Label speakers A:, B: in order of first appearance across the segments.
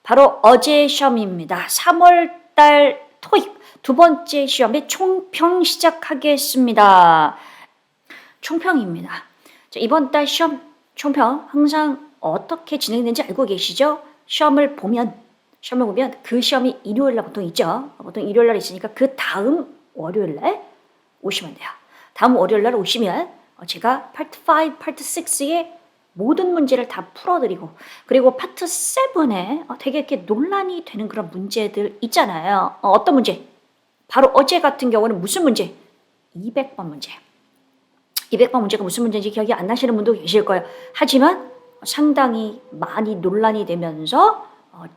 A: 바로 어제 시험입니다. 3월달 토익 두 번째 시험의 총평 시작하겠습니다. 총평입니다. 자, 이번 달 시험 총평 항상 어떻게 진행되는지 알고 계시죠? 시험을 보면 그 시험이 일요일 날 보통 있죠. 보통 일요일 날 있으니까 그 다음 월요일 날 오시면 돼요. 다음 월요일 날 오시면 제가 파트 5, 파트 6의 모든 문제를 다 풀어드리고, 그리고 파트 7에 되게 이렇게 논란이 되는 그런 문제들 있잖아요. 어떤 문제? 바로 어제 같은 경우는 무슨 문제? 200번 문제. 200번 문제가 무슨 문제인지 기억이 안 나시는 분도 계실 거예요. 하지만 상당히 많이 논란이 되면서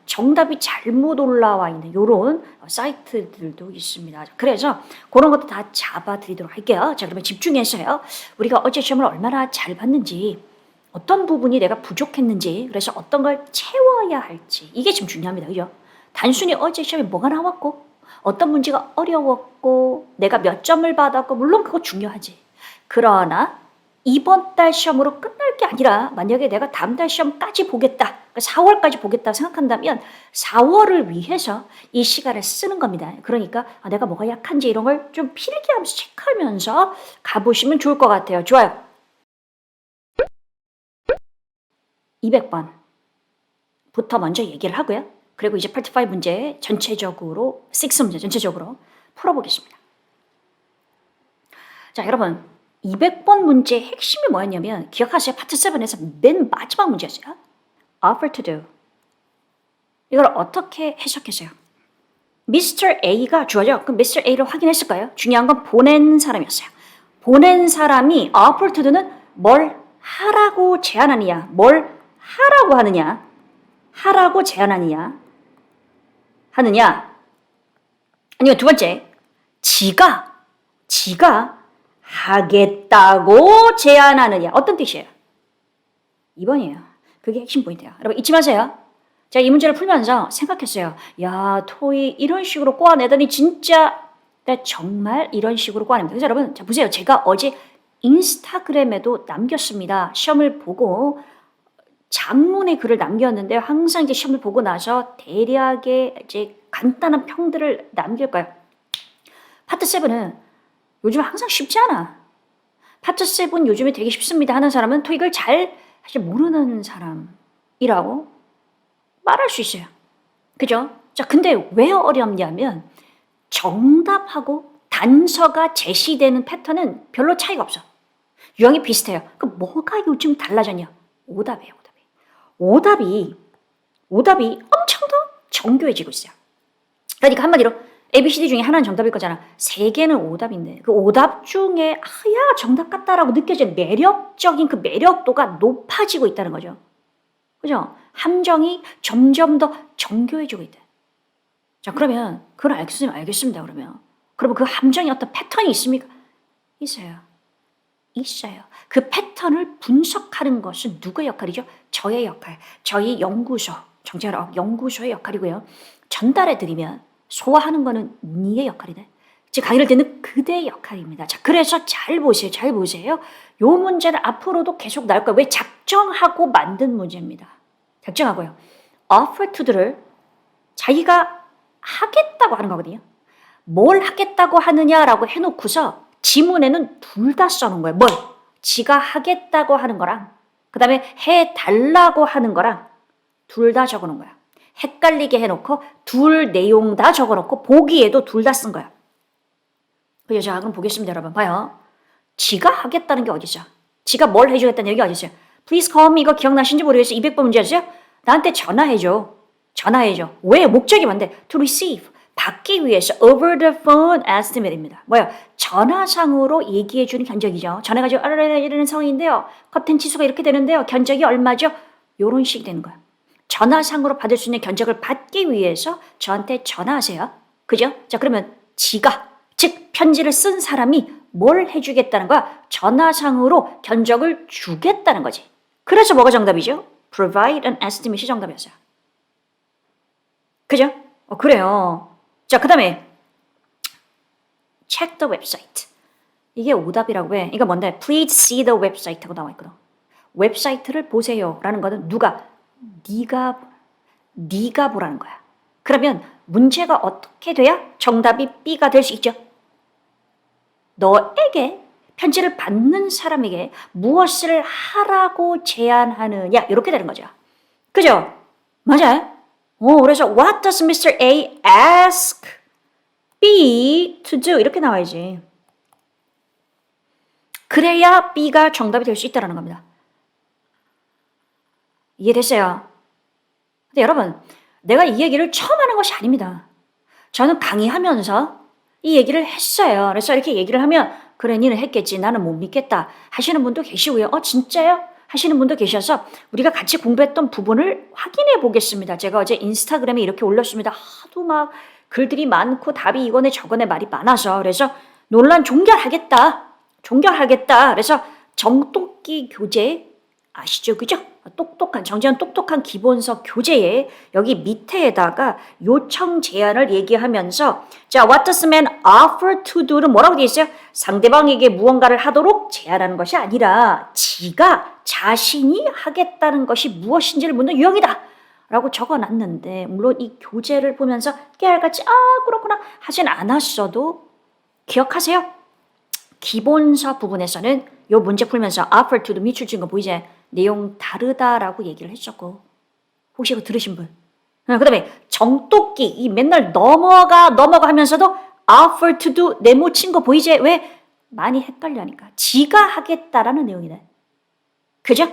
A: 정답이 잘못 올라와 있는 이런 사이트들도 있습니다. 그래서 그런 것도 다 잡아드리도록 할게요. 자, 그러면 집중해서요. 우리가 어제 시험을 얼마나 잘 봤는지, 어떤 부분이 내가 부족했는지, 그래서 어떤 걸 채워야 할지, 이게 지금 중요합니다. 그죠? 단순히 어제 시험에 뭐가 나왔고, 어떤 문제가 어려웠고, 내가 몇 점을 받았고, 물론 그거 중요하지. 그러나 이번 달 시험으로 끝날 게 아니라, 만약에 내가 다음 달 시험까지 보겠다, 4월까지 보겠다 생각한다면 4월을 위해서 이 시간을 쓰는 겁니다. 그러니까 내가 뭐가 약한지 이런 걸 좀 필기하면서 체크하면서 가보시면 좋을 것 같아요. 좋아요. 200번부터 먼저 얘기를 하고요. 그리고 이제 파트 5 문제 전체적으로, 6 문제 전체적으로 풀어보겠습니다. 자, 여러분, 200번 문제의 핵심이 뭐였냐면, 기억하세요? 파트 7에서 맨 마지막 문제였어요. offer to do. 이걸 어떻게 해석했어요? Mr. A가 주어져. 그럼 Mr. A를 확인했을까요? 중요한 건 보낸 사람이었어요. 보낸 사람이 offer to do는 뭘 하라고 제안하느냐, 뭘 하라고 하느냐, 하라고 제안하느냐, 아니면 두 번째, 지가 하겠다고 제안하느냐. 어떤 뜻이에요? 2번이에요. 그게 핵심 포인트예요. 여러분 잊지 마세요. 제가 이 문제를 풀면서 생각했어요. 야, 토익 이런 식으로 꼬아내더니 진짜 정말 이런 식으로 꼬아냅니다. 그래서 여러분, 자 보세요. 제가 어제 인스타그램에도 남겼습니다. 시험을 보고 장문의 글을 남겼는데요. 항상 이제 시험을 보고 나서 대략의 이제 간단한 평들을 남길 거예요. 파트 7은 요즘 항상 쉽지 않아. 파트 7 요즘에 되게 쉽습니다 하는 사람은 토익을 잘 사실 모르는 사람이라고 말할 수 있어요. 그죠? 자, 근데 왜 어렵냐면 정답하고 단서가 제시되는 패턴은 별로 차이가 없어. 유형이 비슷해요. 그 뭐가 요즘 달라졌냐? 오답이에요, 오답이 엄청 더 정교해지고 있어요. 그러니까 한마디로 ABCD 중에 하나는 정답일 거잖아. 3개는 오답인데 그 오답 중에 야, 정답 같다라고 느껴지는 매력적인 그 매력도가 높아지고 있다는 거죠. 그죠? 함정이 점점 더 정교해지고 있대. 자, 그러면 그걸 알겠습니다. 그러면 그 함정이 어떤 패턴이 있습니까? 있어요. 그 패턴을 분석하는 것은 누구의 역할이죠? 저의 역할. 저희 연구소, 정재학 연구소의 역할이고요. 전달해드리면 소화하는 거는 니의 역할이네. 즉 강의를 듣는 그대의 역할입니다. 자, 그래서 잘 보세요. 요 문제는 앞으로도 계속 나올 거예요. 왜? 작정하고 만든 문제입니다. 작정하고요. offer to를 자기가 하겠다고 하는 거거든요. 뭘 하겠다고 하느냐라고 해놓고서 지문에는 둘 다 써놓은 거예요. 뭘? 지가 하겠다고 하는 거랑 그 다음에 해달라고 하는 거랑 둘 다 적어놓은 거야. 헷갈리게 해놓고 둘 내용 다 적어놓고 보기에도 둘 다 쓴 거야. 그죠? 자, 그럼 보겠습니다, 여러분. 봐요. 지가 하겠다는 게 어디죠? 지가 뭘 해주겠다는 얘기가 어디죠? Please call me 이거 기억나신지 모르겠어요. 200번 문제였어요? 나한테 전화해줘. 왜? 목적이 뭔데? To receive. 받기 위해서 over the phone estimate입니다. 뭐야? 전화상으로 얘기해주는 견적이죠. 전화가지고 이러는 상황인데요. 커튼 치수가 이렇게 되는데요. 견적이 얼마죠? 요런 식이 되는 거야. 전화상으로 받을 수 있는 견적을 받기 위해서 저한테 전화하세요. 그죠? 자, 그러면 지가, 즉 편지를 쓴 사람이 뭘 해주겠다는 거야? 전화상으로 견적을 주겠다는 거지. 그래서 뭐가 정답이죠? Provide an estimate이 정답이었어요. 그죠? 그래요. 자, 그 다음에 check the website. 이게 오답이라고 해. 이거 뭔데? Please see the website 하고 나와 있거든. 웹사이트를 보세요 라는 거는 누가? 네가 보라는 거야. 그러면 문제가 어떻게 돼야 정답이 B가 될 수 있죠? 너에게 편지를 받는 사람에게 무엇을 하라고 제안하느냐 이렇게 되는 거죠. 그죠? 맞아요. 그래서 What does Mr. A ask B to do? 이렇게 나와야지. 그래야 B가 정답이 될 수 있다는 겁니다. 이해됐어요? 근데 여러분, 내가 이 얘기를 처음 하는 것이 아닙니다. 저는 강의하면서 이 얘기를 했어요. 그래서 이렇게 얘기를 하면 그래 니는 했겠지 나는 못 믿겠다 하시는 분도 계시고요. 진짜요? 하시는 분도 계셔서 우리가 같이 공부했던 부분을 확인해 보겠습니다. 제가 어제 인스타그램에 이렇게 올렸습니다. 하도 막 글들이 많고 답이 이거네 저거네 말이 많아서 그래서 논란 종결하겠다. 그래서 정똑기 교재 아시죠? 그죠? 정재현 똑똑한 기본서 교재에 여기 밑에다가 요청 제안을 얘기하면서 자, what does man offer to do는 뭐라고 되어 있어요? 상대방에게 무언가를 하도록 제안하는 것이 아니라 지가 자신이 하겠다는 것이 무엇인지를 묻는 유형이다. 라고 적어놨는데 물론 이 교재를 보면서 깨알같이 그렇구나 하진 않았어도 기억하세요. 기본서 부분에서는 요 문제 풀면서 offer to도 밑줄 친 거 보이지? 내용 다르다라고 얘기를 했었고 혹시 이거 들으신 분? 그 다음에 정똑기 이 맨날 넘어가 하면서도 offer to도 네모 친 거 보이지? 왜? 많이 헷갈려하니까 지가 하겠다라는 내용이네. 그죠?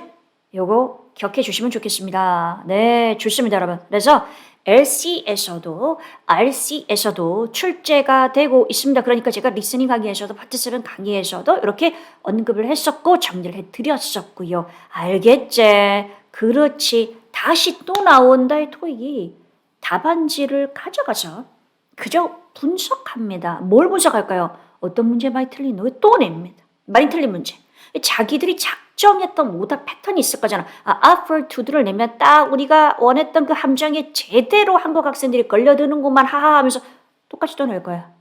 A: 요거 기억해 주시면 좋겠습니다. 네, 좋습니다 여러분. 그래서 LC에서도 RC에서도 출제가 되고 있습니다. 그러니까 제가 리스닝 강의에서도 파트 7 강의에서도 이렇게 언급을 했었고 정리를 해드렸었고요. 알겠지? 그렇지. 다시 또 나온다 이 토익이 답안지를 가져가서 그저 분석합니다. 뭘 분석할까요? 어떤 문제 많이 틀린 거 또 냅니다. 많이 틀린 문제. 자기들이 작정했던 오답 패턴이 있을 거잖아. offer to를 내면 딱 우리가 원했던 그 함정에 제대로 한국 학생들이 걸려드는구만 하하 하면서 똑같이 또 낼 거야.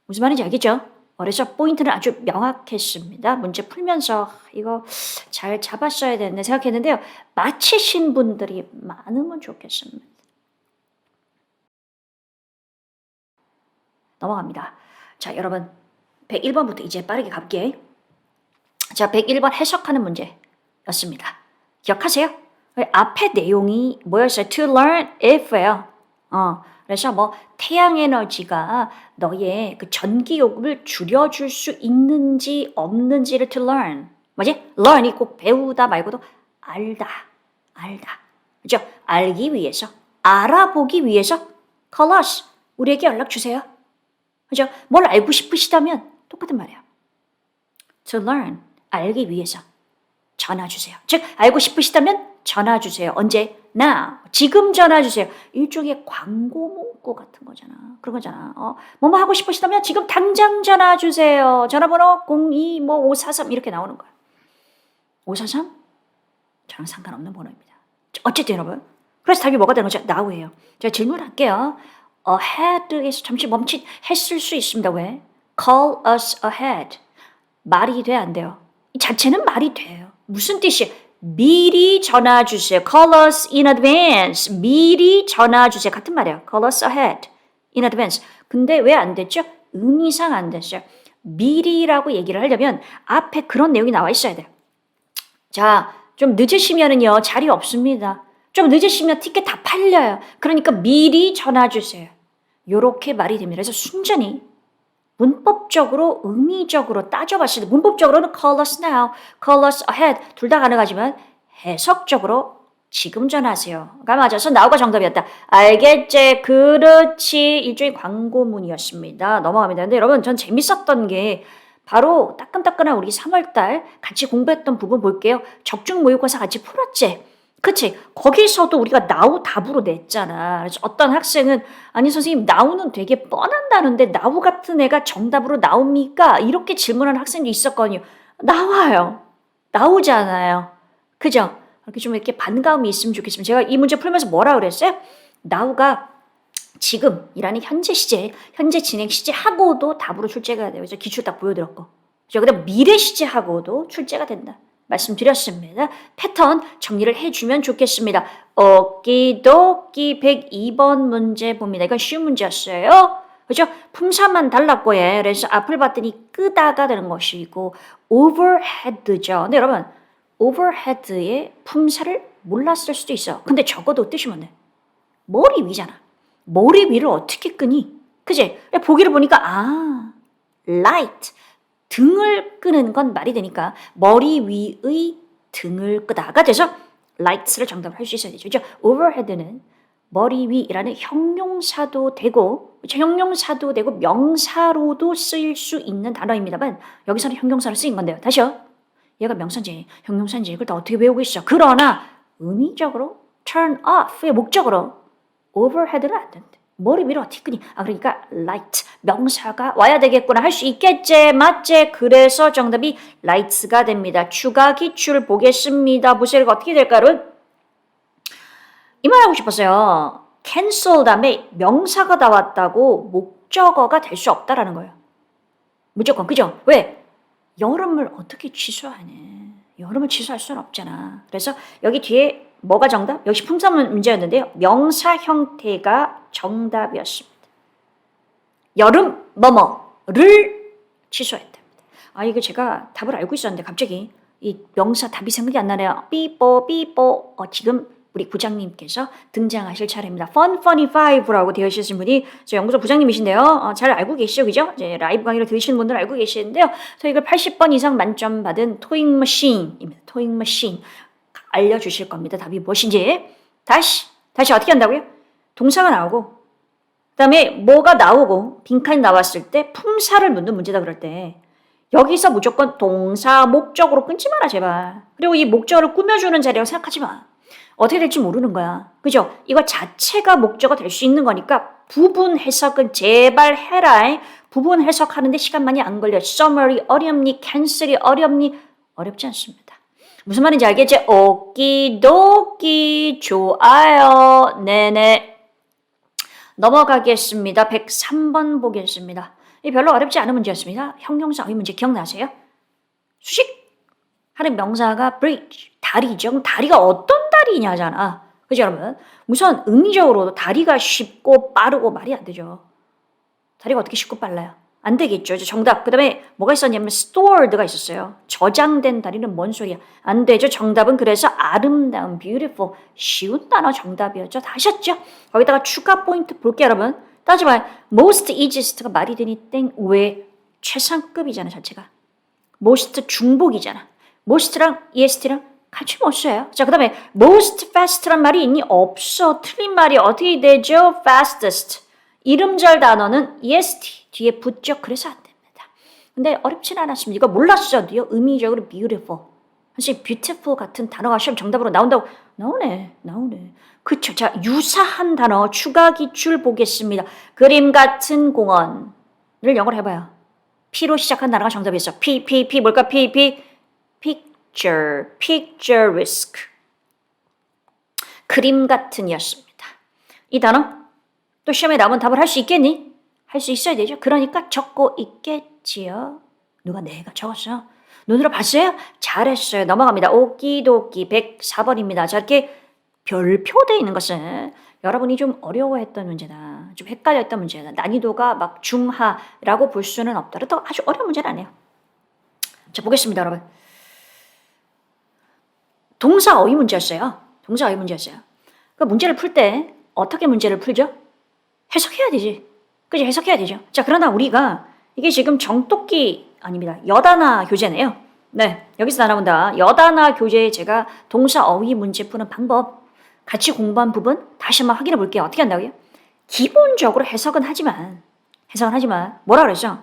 A: 무슨 말인지 알겠죠? 그래서 포인트는 아주 명확했습니다. 문제 풀면서 이거 잘 잡았어야 되는데 생각했는데요. 마치신 분들이 많으면 좋겠습니다. 넘어갑니다. 자, 여러분 101번부터 이제 빠르게 갈게. 자, 101번 해석하는 문제였습니다. 기억하세요? 앞에 내용이 뭐였어요? To learn if예요. 그래서 뭐 태양에너지가 너의 그 전기 요금을 줄여줄 수 있는지 없는지를 to learn. 뭐지? learn이 꼭 배우다 말고도 알다. 그죠? 알기 위해서, 알아보기 위해서 call us. 우리에게 연락 주세요. 그죠? 뭘 알고 싶으시다면 똑같은 말이에요. To learn. 알기 위해서 전화 주세요. 즉 알고 싶으시다면 전화 주세요. 언제? now. 지금 전화 주세요. 일종의 광고 문구 같은 거잖아. 그런 거잖아. 뭐뭐 하고 싶으시다면 지금 당장 전화 주세요. 전화번호 02-543 이렇게 나오는 거야. 543? 저랑 상관없는 번호입니다. 어쨌든 여러분. 그래서 답이 뭐가 되는 거죠? now예요. 제가 질문할게요. ahead에서 잠시 멈칫했을 수 있습니다. 왜? call us ahead. 말이 돼 안 돼요? 이 자체는 말이 돼요. 무슨 뜻이에요? 미리 전화 주세요. Call us in advance. 미리 전화 주세요. 같은 말이에요. Call us ahead. In advance. 근데 왜 안 됐죠? 의미상 안 됐어요. 미리라고 얘기를 하려면 앞에 그런 내용이 나와 있어야 돼요. 자, 좀 늦으시면은요, 자리 없습니다. 좀 늦으시면 티켓 다 팔려요. 그러니까 미리 전화 주세요. 요렇게 말이 됩니다. 그래서 순전히 문법적으로 의미적으로 따져봤을 때 문법적으로는 call us now, call us ahead 둘 다 가능하지만 해석적으로 지금 전화하세요가 맞아서 now가 정답이었다. 알겠지? 그렇지. 일종의 광고문이었습니다. 넘어갑니다. 근데 여러분 전 재밌었던 게 바로 따끈따끈한 우리 3월달 같이 공부했던 부분 볼게요. 적중 모의고사 같이 풀었지? 그치? 거기서도 우리가 나우 답으로 냈잖아. 그래서 어떤 학생은 아니 선생님 나우는 되게 뻔한다는데 나우 같은 애가 정답으로 나옵니까? 이렇게 질문하는 학생도 있었거든요. 나와요. 나오잖아요. 그죠? 이렇게 좀 이렇게 반가움이 있으면 좋겠습니다. 제가 이 문제 풀면서 뭐라 그랬어요? 나우가 지금이라는 현재 시제, 현재 진행 시제하고도 답으로 출제가 돼요. 그래서 기출 딱 보여드렸고. 그죠? 근데 미래 시제하고도 출제가 된다. 말씀드렸습니다. 패턴 정리를 해주면 좋겠습니다. 오키도키 102번 문제 봅니다. 이건 쉬운 문제였어요. 그죠? 품사만 달랐고요. 그래서 앞을 봤더니 끄다가 되는 것이고 overhead죠. 근데 여러분 overhead의 품사를 몰랐을 수도 있어. 근데 적어도 뜻이 뭔데? 머리 위잖아. 머리 위를 어떻게 끄니? 그지? 보기를 보니까 light 등을 끄는 건 말이 되니까 머리 위의 등을 끄다가 돼서 lights를 정답을 할 수 있어야 되죠. 그죠? overhead는 머리 위라는 형용사도 되고 형용사도 되고 명사로도 쓰일 수 있는 단어입니다만 여기서는 형용사로 쓰인 건데요. 다시요. 얘가 명사인지 형용사인지 이걸 다 어떻게 외우고 있어. 그러나 의미적으로 turn off의 목적으로 overhead는 안 된대. 머리 위로 어떻게 끄니? 그러니까 light 명사가 와야 되겠구나 할 수 있겠지 맞지? 그래서 정답이 lights가 됩니다. 추가 기출 보겠습니다. 보세요. 어떻게 될까요? 이 말 하고 싶었어요. cancel 다음에 명사가 나왔다고 목적어가 될 수 없다라는 거예요. 무조건 그죠? 왜? 여름을 어떻게 취소하네. 여름을 취소할 수는 없잖아. 그래서 여기 뒤에 뭐가 정답? 역시 품사 문제였는데요. 명사 형태가 정답이었습니다. 여름 뭐뭐를 취소했답니다. 이거 제가 답을 알고 있었는데 갑자기 이 명사 답이 생각이 안 나네요. 삐뽀 지금 우리 부장님께서 등장하실 차례입니다. Fun25라고 되어 있으신 분이 저 연구소 부장님이신데요. 잘 알고 계시죠? 그죠? 이제 라이브 강의를 들으시는 분들은 알고 계시는데요. 저 이걸 80번 이상 만점 받은 토잉 머신입니다. 토잉 머신. 알려주실 겁니다. 답이 무엇인지. 다시 어떻게 한다고요? 동사가 나오고 그 다음에 뭐가 나오고 빈칸이 나왔을 때 품사를 묻는 문제다 그럴 때 여기서 무조건 동사 목적으로 끊지 마라 제발. 그리고 이 목적어를 꾸며주는 자리라고 생각하지 마. 어떻게 될지 모르는 거야. 그죠? 이거 자체가 목적어 될 수 있는 거니까 부분 해석은 제발 해라. 부분 해석하는데 시간 많이 안 걸려. summary 어렵니? cancel이 어렵니? 어렵지 않습니다. 무슨 말인지 알겠지? 오키도키 좋아요. 네네. 넘어가겠습니다. 103번 보겠습니다. 이 별로 어렵지 않은 문제였습니다. 형용사 이 문제 기억나세요? 수식 하는 명사가 bridge 다리죠. 다리가 어떤 다리냐잖아. 그죠 여러분? 우선 의미적으로도 다리가 쉽고 빠르고 말이 안 되죠. 다리가 어떻게 쉽고 빨라요? 안 되겠죠. 정답. 그 다음에 뭐가 있었냐면 stored가 있었어요. 저장된 다리는 뭔 소리야? 안 되죠. 정답은 그래서 아름다운 beautiful 쉬운 단어 정답이었죠. 다 하셨죠? 거기다가 추가 포인트 볼게요 여러분. 따지마 most easiest가 말이 되니 땡. 왜? 최상급이잖아 자체가. most 중복이잖아. most랑 est랑 같이 못 써요. 자, 그 다음에 most fast란 말이 있니? 없어. 틀린 말이 어떻게 되죠? fastest. 이름절 단어는 est 뒤에 붙죠. 그래서 안 됩니다. 근데 어렵진 않았습니다. 이거 몰랐어도요. 의미적으로 beautiful. 사실 beautiful 같은 단어가 시험 정답으로 나온다고 나오네. 그쵸. 자, 유사한 단어 추가 기출 보겠습니다. 그림 같은 공원을 영어로 해봐요. P로 시작한 단어가 정답이었어. P 뭘까? picturesque. 그림 같은이었습니다. 이 단어 또 시험에 나오면 답을 할 수 있겠니? 할 수 있어야 되죠. 그러니까 적고 있겠지요. 누가 내가 적었어? 눈으로 봤어요? 잘했어요. 넘어갑니다. 오키도키 104번입니다. 자, 이렇게 별표되어 있는 것은 여러분이 좀 어려워했던 문제다. 좀 헷갈렸던 문제다. 난이도가 막 중하라고 볼 수는 없더라도 또 아주 어려운 문제는 아니에요. 자, 보겠습니다, 여러분. 동사 어휘 문제였어요. 그 문제를 풀 때 어떻게 문제를 풀죠? 해석해야 되지. 그지? 해석해야 되죠. 자, 그러나 우리가 이게 지금 정독기 아닙니다. 여단아 교재네요. 네, 여기서 나온다. 여단아 교재에 제가 동사 어휘 문제 푸는 방법 같이 공부한 부분 다시 한번 확인해 볼게요. 어떻게 한다고요? 기본적으로 해석은 하지만 뭐라 그랬죠?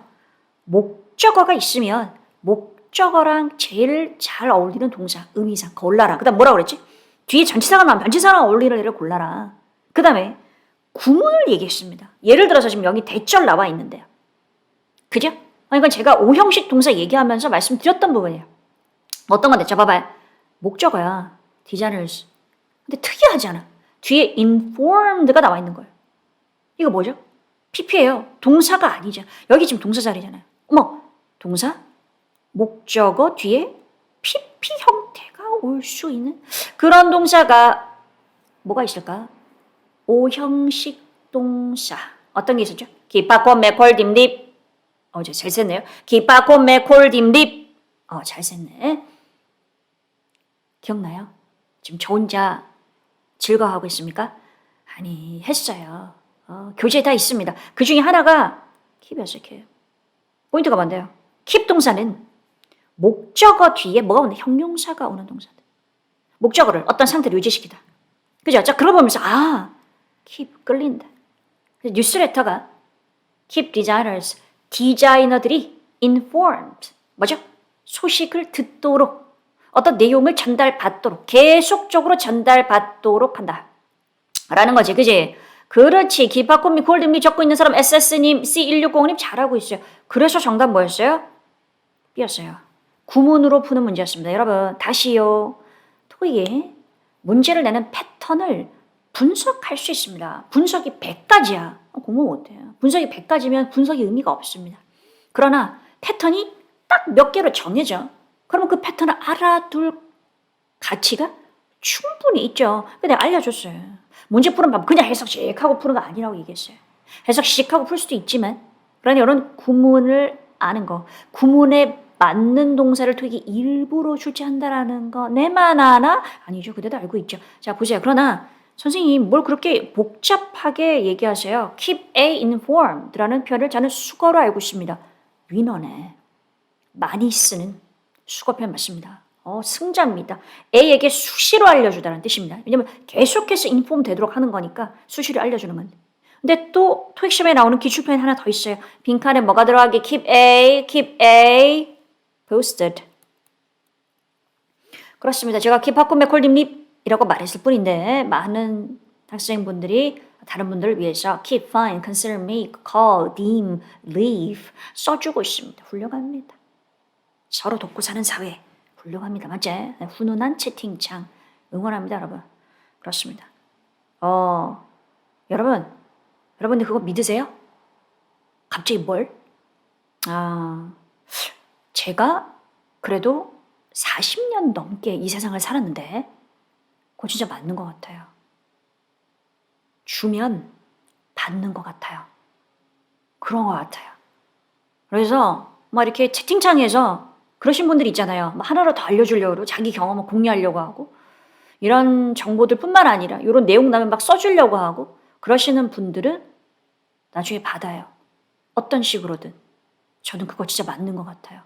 A: 목적어가 있으면 목적어랑 제일 잘 어울리는 동사 의미상 골라라. 그 다음 뭐라 그랬지? 뒤에 전치사가 나오면 전치사랑 어울리는 애를 골라라. 그 다음에 구문을 얘기했습니다. 예를 들어서 지금 여기 대절 나와 있는데요. 그죠? 이건 제가 오형식 동사 얘기하면서 말씀드렸던 부분이에요. 어떤 건데? 자, 봐봐요. 목적어야. designers. 근데 특이하잖아. 뒤에 informed가 나와 있는 거예요. 이거 뭐죠? PP예요. 동사가 아니죠. 여기 지금 동사 자리잖아요. 어머, 동사? 목적어 뒤에 PP 형태가 올 수 있는 그런 동사가 뭐가 있을까? 오형식 동사. 어떤 게 있었죠? 기빠코 메콜 딤립. 잘 셌네요. 기빠코 메콜 딤립. 잘 셌네. 기억나요? 지금 저 혼자 즐거워하고 있습니까? 아니, 했어요. 교재에 다 있습니다. 그 중에 하나가 keep이었어요, keep. 포인트가 뭔데요? keep 동사는 목적어 뒤에 뭐가 오는 형용사가 오는 동사들. 목적어를 어떤 상태로 유지시키다. 그죠? 자, 그러고 보면서 keep 끌린다. 뉴스레터가 keep designers, 디자이너들이 informed. 뭐죠? 소식을 듣도록 어떤 내용을 전달받도록 계속적으로 전달받도록 한다. 라는 거지. 그지? 그렇지. 기파코미 골드미 적고 있는 사람 SS님, C160님 잘하고 있어요. 그래서 정답 뭐였어요? B였어요. 구문으로 푸는 문제였습니다. 여러분 다시요. 토익에 문제를 내는 패턴을 분석할 수 있습니다. 분석이 100가지야. 공부 못해요. 분석이 100가지면 분석이 의미가 없습니다. 그러나 패턴이 딱 몇 개로 정해져. 그러면 그 패턴을 알아둘 가치가 충분히 있죠. 근데 내가 알려줬어요. 문제 푸는 방법 그냥 해석씩 하고 푸는 거 아니라고 얘기했어요. 해석씩 하고 풀 수도 있지만 그러니 이런 구문을 아는 거, 구문에 맞는 동사를 토익이 일부러 출제한다라는 거 내만 아나? 아니죠. 그대도 알고 있죠. 자 보세요. 그러나 선생님 뭘 그렇게 복잡하게 얘기하세요. Keep A informed라는 표현을 저는 수거로 알고 있습니다. 위너네. 많이 쓰는 수거 표현 맞습니다. 승자입니다. A에게 수시로 알려주다는 뜻입니다. 왜냐면 계속해서 인폼 되도록 하는 거니까 수시로 알려주는 건데. 근데 또 토익 시험에 나오는 기출 표현 하나 더 있어요. 빈칸에 뭐가 들어가게? keep A posted. 그렇습니다. 제가 keep 하고 맥콜림 립이라고 말했을 뿐인데 많은 학생분들이 다른 분들을 위해서 keep, find, consider, make, call, deem, leave 써주고 있습니다. 훌륭합니다. 서로 돕고 사는 사회 훌륭합니다. 맞지? 훈훈한 채팅창 응원합니다, 여러분. 그렇습니다. 여러분들 그거 믿으세요? 갑자기 뭘? 제가 그래도 40년 넘게 이 세상을 살았는데 그거 진짜 맞는 것 같아요. 주면 받는 것 같아요. 그런 것 같아요. 그래서 막 이렇게 채팅창에서 그러신 분들 있잖아요. 하나로 더 알려주려고 자기 경험을 공유하려고 하고 이런 정보들 뿐만 아니라 이런 내용 나면 막 써주려고 하고 그러시는 분들은 나중에 받아요. 어떤 식으로든. 저는 그거 진짜 맞는 것 같아요.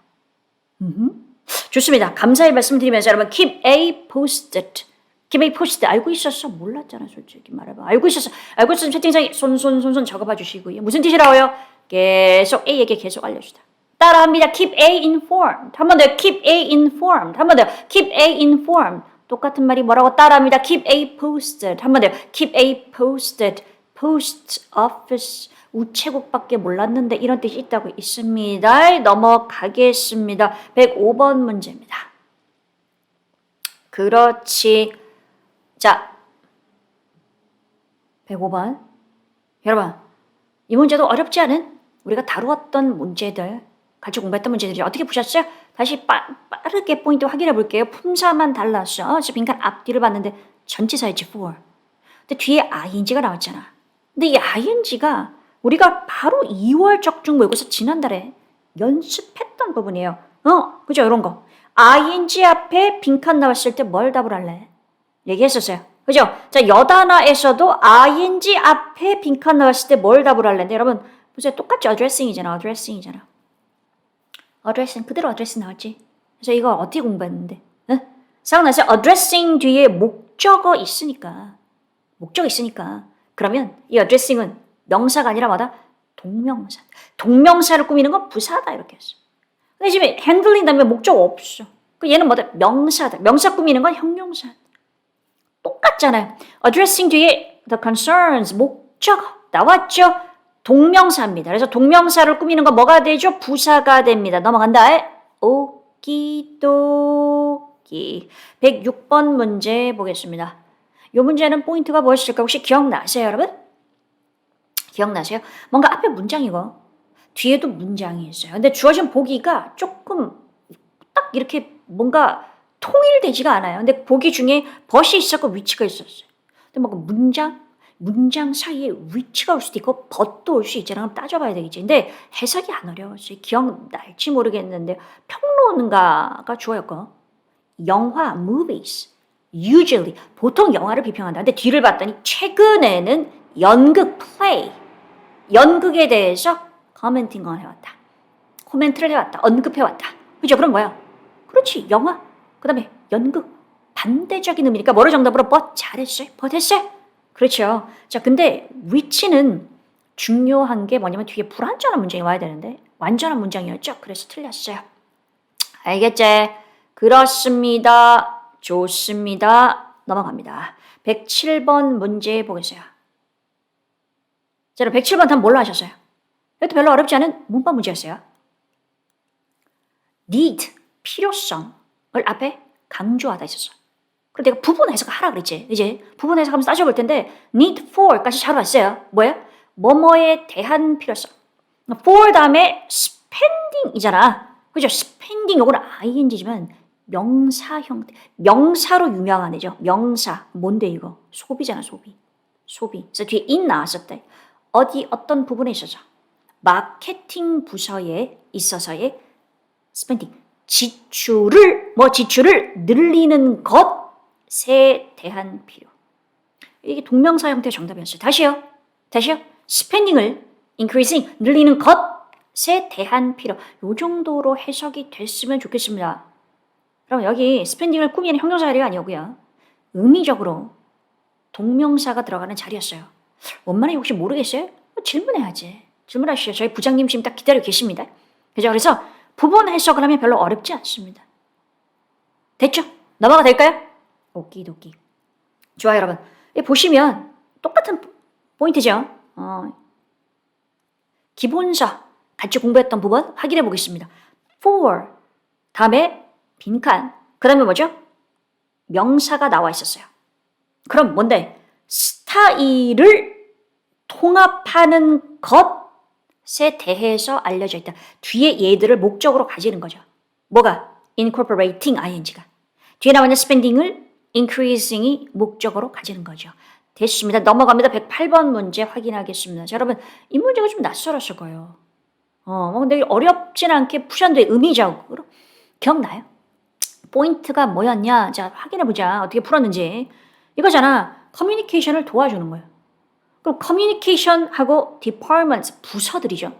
A: 좋습니다. 감사의 말씀드리면서 여러분 keep A posted. keep A posted 알고 있었어? 몰랐잖아 솔직히 말해봐. 알고 있었으면 채팅창에 손 적어봐 주시고요. 무슨 뜻이라고요? 계속 A에게 계속 알려주다. 따라합니다. keep A informed. 한 번 더 keep A informed. 한 번 더 keep A informed. 똑같은 말이 뭐라고 따라합니다. keep A posted. 한 번 더 keep A posted. post office 우체국밖에 몰랐는데 이런 뜻이 있다고 있습니다. 넘어가겠습니다. 105번 문제입니다. 그렇지. 자, 105번. 여러분, 이 문제도 어렵지 않은 우리가 다루었던 문제들, 같이 공부했던 문제들이 어떻게 보셨어요? 다시 빠르게 포인트 확인해 볼게요. 품사만 달랐어. 빈칸 앞뒤를 봤는데 전치사였지, for. 근데 뒤에 ing가 나왔잖아. 근데 이 ing가 우리가 바로 2월 적중 모의고사 지난달에 연습했던 부분이에요. 그죠? 이런 거. ing 앞에 빈칸 나왔을 때 뭘 답을 할래? 얘기했었어요. 그죠? 자, 여단아에서도 ing 앞에 빈칸 나왔을 때 뭘 답을 할래? 근데 여러분, 보세요. 똑같죠? addressing이잖아. addressing. 그대로 addressing 나왔지? 그래서 이거 어떻게 공부했는데? 생각나세요? addressing 뒤에 목적어 있으니까. 그러면 이 addressing은 명사가 아니라 뭐다? 동명사. 동명사를 꾸미는 건 부사다 이렇게 했어. 근데 지금 handling 다음에 목적 없어. 얘는 뭐다? 명사다. 명사 꾸미는 건 형용사. 똑같잖아요. addressing 뒤에 the concerns 목적어 나왔죠? 동명사입니다. 그래서 동명사를 꾸미는 건 뭐가 되죠? 부사가 됩니다. 넘어간다. 오키도키. 106번 문제 보겠습니다. 이 문제는 포인트가 무엇일까? 혹시 기억나세요, 여러분? 기억나세요? 뭔가 앞에 문장이고 뒤에도 문장이 있어요. 근데 주어진 보기가 조금 딱 이렇게 뭔가 통일되지가 않아요. 근데 보기 중에 벗이 있었고 위치가 있었어요. 근데 뭔가 문장 사이에 위치가 올 수도 있고 벗도 올 수 있잖아. 그럼 따져봐야 되겠지. 근데 해석이 안 어려웠어요. 기억날지 모르겠는데 평론가가 주어였고 영화, movies, usually 보통 영화를 비평한다. 근데 뒤를 봤더니 최근에는 연극, play, 연극에 대해서 commenting을 해왔다. 코멘트를 해왔다. 언급해왔다. 그죠? 그럼 뭐야? 그렇지. 영화. 그 다음에 연극. 반대적인 의미니까 뭐를 정답으로 but 잘했어요. but 했어요. 그렇죠. 자, 근데 위치는 중요한 게 뭐냐면 뒤에 불완전한 문장이 와야 되는데 완전한 문장이었죠. 그래서 틀렸어요. 알겠지? 그렇습니다. 좋습니다. 넘어갑니다. 107번 문제 보겠어요. 자, 그럼 107번 답 뭘로 하셨어요? 이것도 별로 어렵지 않은 문법 문제였어요. need, 필요성을 앞에 강조하다 있었어. 그럼 내가 부분 해석하라 그랬지. 이제 부분 해석하면서 따져볼 텐데 need for까지 잘 왔어요. 뭐예요? 뭐뭐에 대한 필요성. for 다음에 spending이잖아. 그죠? spending 요거는 ing지만 명사 형태. 명사로 유명한 애죠. 명사. 뭔데 이거? 소비잖아, 소비. 소비. 그래서 뒤에 in 나왔을 때 어디 어떤 부분에 있어서 마케팅 부서에 있어서의 spending. 지출을 늘리는 것에 대한 필요. 이게 동명사 형태의 정답이었어요. 다시요. spending을 increasing, 늘리는 것에 대한 필요. 요 정도로 해석이 됐으면 좋겠습니다. 그럼 여기 spending을 꾸미는 형용사 자리가 아니고요. 의미적으로 동명사가 들어가는 자리였어요. 뭔 말인지 혹시 모르겠어요? 질문해야지. 질문하시죠. 저희 부장님 지금 딱 기다리고 계십니다. 그죠? 그래서 부분 해석을 하면 별로 어렵지 않습니다. 됐죠? 넘어가 될까요? 오키도키. 좋아요, 여러분. 보시면 똑같은 포인트죠. 기본서 같이 공부했던 부분 확인해 보겠습니다. for 다음에 빈칸 그 다음에 뭐죠? 명사가 나와 있었어요. 그럼 뭔데? 스타일을 통합하는 것에 대해서 알려져 있다. 뒤에 얘들을 목적으로 가지는 거죠. 뭐가? incorporating ing가. 뒤에 나와 있는 spending을 increasing이 목적으로 가지는 거죠. 됐습니다. 넘어갑니다. 108번 문제 확인하겠습니다. 자, 여러분 이 문제가 좀 낯설었을 거예요. 근데 어렵진 않게 푸셨는데 의미적으로 기억나요? 포인트가 뭐였냐? 자, 확인해보자. 어떻게 풀었는지. 이거잖아. 커뮤니케이션을 도와주는 거예요. 그럼 커뮤니케이션하고 디파트먼트, 부서들이죠.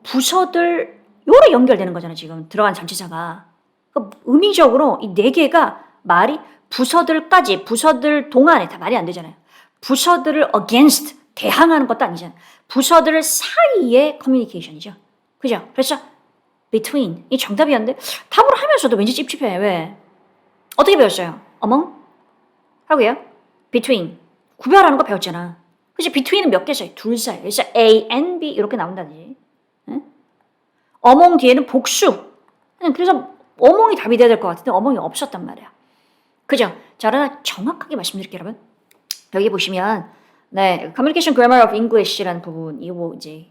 A: 부서들, 요로 연결되는 거잖아, 지금. 들어간 전치사가. 그러니까 의미적으로 이 네 개가 말이 부서들까지, 부서들 동안에 다 말이 안 되잖아요. 부서들을 against, 대항하는 것도 아니잖아요. 부서들 사이의 커뮤니케이션이죠. 그죠? 그래서 between 이 정답이었는데 답을 하면서도 왠지 찝찝해. 왜? 어떻게 배웠어요? among 하고요. between 구별하는 거 배웠잖아. 그치? between은 몇 개 써요? 둘 사이. 그래서 A and B 이렇게 나온다지. 응? among 뒤에는 복수. 그래서 among이 답이 돼야 될 것 같은데 among이 없었단 말이야. 그죠? 자, 그러나 정확하게 말씀드릴게요, 여러분. 여기 보시면 네, Communication Grammar of English라는 부분 이거 이제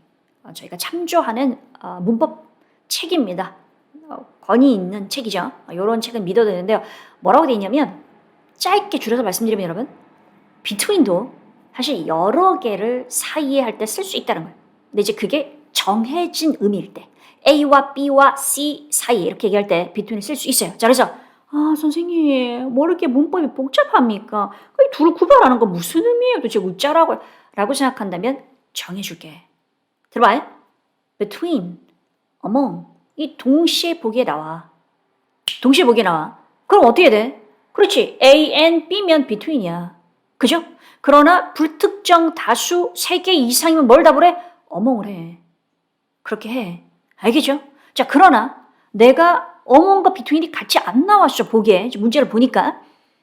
A: 저희가 참조하는 문법 책입니다. 권위 있는 책이죠. 이런 책은 믿어도 되는데요. 뭐라고 되어 있냐면 짧게 줄여서 말씀드리면 여러분 between도 사실 여러 개를 사이에 할 때 쓸 수 있다는 거예요. 근데 이제 그게 정해진 의미일 때 A와 B와 C 사이에 이렇게 얘기할 때 between을 쓸 수 있어요. 자, 그래서 선생님 뭐 이렇게 문법이 복잡합니까? 둘을 구별하는 거 무슨 의미예요? 도대체 웃자라고요? 라고 생각한다면 정해줄게. 들어봐요. between, among 이 동시에 보기에 나와. 동시에 보기에 나와. 그럼 어떻게 돼? 그렇지. A and B면 between이야. 그죠? 그러나 불특정 다수 3개 이상이면 뭘 답을 해? among을 해. 그렇게 해. 알겠죠? 자, 그러나 내가 among과 between이 같이 안 나왔어, 보기에. 문제를 보니까.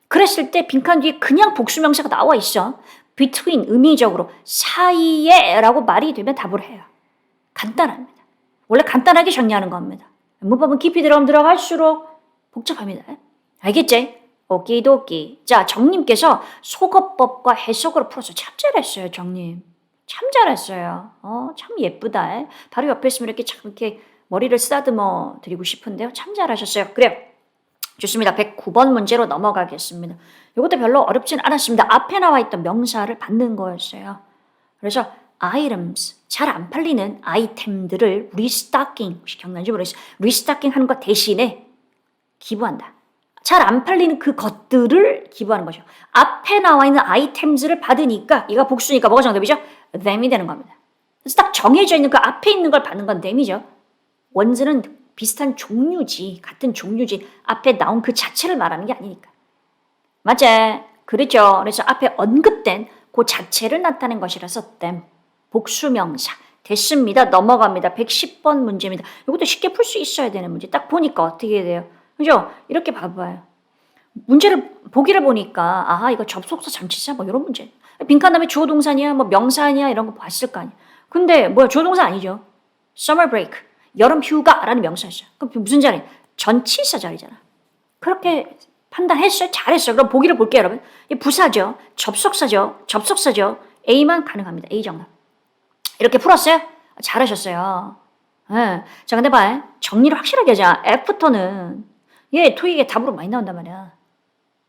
A: 그랬을 때 빈칸 뒤에 그냥 복수명사가 나와 있어. between 의미적으로 사이에 라고 말이 되면 답을 해요. 간단합니다. 원래 간단하게 정리하는 겁니다. 문법은 깊이 들어가면 들어갈수록 복잡합니다. 알겠지? 오키도키. 자, 정님께서 속어법과 해석으로 풀어서 참 잘했어요, 정님. 참 잘했어요. 참 예쁘다. 바로 옆에 있으면 이렇게 참 이렇게 머리를 쓰다듬어 드리고 싶은데요. 참 잘하셨어요. 그래요. 좋습니다. 109번 문제로 넘어가겠습니다. 이것도 별로 어렵진 않았습니다. 앞에 나와 있던 명사를 받는 거였어요. 그래서 items, 잘 안 팔리는 아이템들을 리스토킹, 혹시 기억나는지 모르겠어요. 리스토킹 하는 것 대신에 기부한다. 잘 안 팔리는 그 것들을 기부하는 거죠. 앞에 나와 있는 아이템들을 받으니까 얘가 복수니까 뭐가 정답이죠? them이 되는 겁니다. 그래서 딱 정해져 있는 그 앞에 있는 걸 받는 건 them이죠. 원즈는 비슷한 종류지, 같은 종류지 앞에 나온 그 자체를 말하는 게 아니니까. 맞지? 그렇죠. 그래서 앞에 언급된 그 자체를 나타낸 것이라서 them. 복수명사. 됐습니다. 넘어갑니다. 110번 문제입니다. 이것도 쉽게 풀 수 있어야 되는 문제. 딱 보니까 어떻게 돼요? 그죠? 이렇게 봐봐요. 문제를, 보기를 보니까, 아하, 이거 접속사 잠치사, 뭐 이런 문제. 빈칸 다음에 주어 동사냐, 뭐 명사냐, 이런 거 봤을 거 아니야. 근데, 뭐야, 주어 동사 아니죠. summer break. 여름 휴가라는 명사였어요. 그럼 무슨 자리? 전치사 자리잖아. 그렇게 판단했어요? 잘했어요. 그럼 보기를 볼게요, 여러분. 이 부사죠. 접속사죠. A만 가능합니다. A 정답. 이렇게 풀었어요? 잘하셨어요. 네. 자, 근데 봐요. 정리를 확실하게 하자. 애프터는 얘 토익에 답으로 많이 나온단 말이야.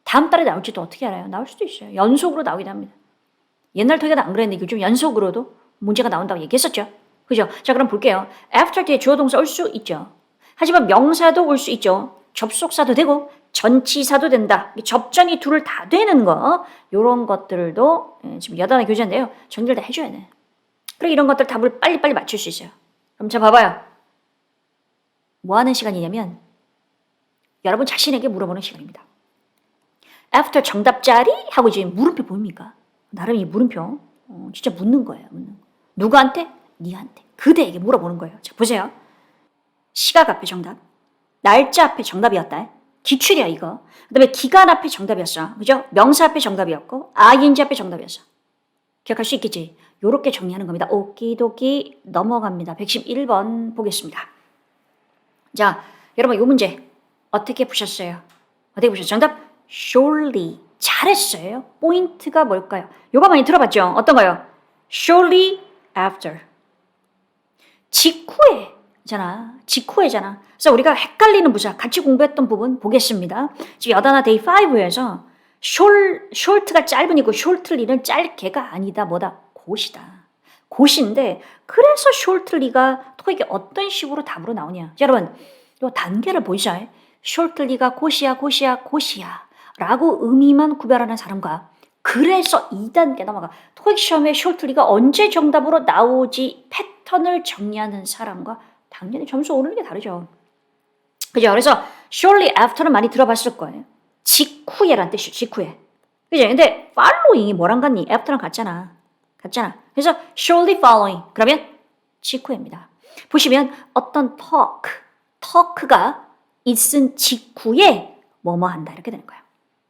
A: 다음 달에 나올지도 어떻게 알아요? 나올 수도 있어요. 연속으로 나오기도 합니다. 옛날 토익에는 안 그랬는데 요즘 연속으로도 문제가 나온다고 얘기했었죠. 그죠? 자, 그럼 볼게요. after 뒤에 주어 동사 올 수 있죠. 하지만 명사도 올 수 있죠. 접속사도 되고 전치사도 된다. 접전이 둘을 다 되는 거. 요런 것들도 지금 여단의 교재인데요. 정리를 다 해줘야 돼. 그리고 이런 것들 답을 빨리빨리 맞출 수 있어요. 그럼 자, 봐봐요. 뭐 하는 시간이냐면 여러분 자신에게 물어보는 시간입니다. after 정답 자리 하고 이제 물음표 보입니까? 나름 이 물음표 진짜 묻는 거예요. 묻는 거. 누구한테? 니한테. 그대에게 물어보는 거예요. 자, 보세요. 시각 앞에 정답. 날짜 앞에 정답이었다. 기출이야 이거. 그 다음에 기간 앞에 정답이었어. 그죠? 명사 앞에 정답이었고 ing 앞에 정답이었어. 기억할 수 있겠지? 요렇게 정리하는 겁니다. 오키도키 넘어갑니다. 111번 보겠습니다. 자, 여러분 요 문제 어떻게 푸셨어요? 어떻게 푸셨어요? 정답 surely. 잘했어요. 포인트가 뭘까요? 요거 많이 들어봤죠? 어떤 거요? shortly after. 직후에잖아. 직후에잖아. 그래서 우리가 헷갈리는 부사 같이 공부했던 부분 보겠습니다. 지금 여단아 데이 5에서 short가 짧으니까 shortly는 짧게가 아니다. 뭐다? 곧이다. 곧인데 그래서 shortly가 토익에 어떤 식으로 답으로 나오냐. 자, 여러분 요 단계를 보이셔요. shortly가 곧이야 라고 의미만 구별하는 사람과 그래서 2단계 넘어가. 토익 시험에 shortly가 언제 정답으로 나오지 패턴을 정리하는 사람과 당연히 점수 오르는 게 다르죠. 그죠? 그래서 shortly after는 많이 들어봤을 거예요. 직후에란 뜻이죠. 직후에. 그죠? 근데 following이 뭐랑 같니? after랑 같잖아. 그래서 shortly following. 그러면 직후입니다. 보시면 어떤 talk가 있은 직후에 뭐뭐 한다. 이렇게 되는 거예요.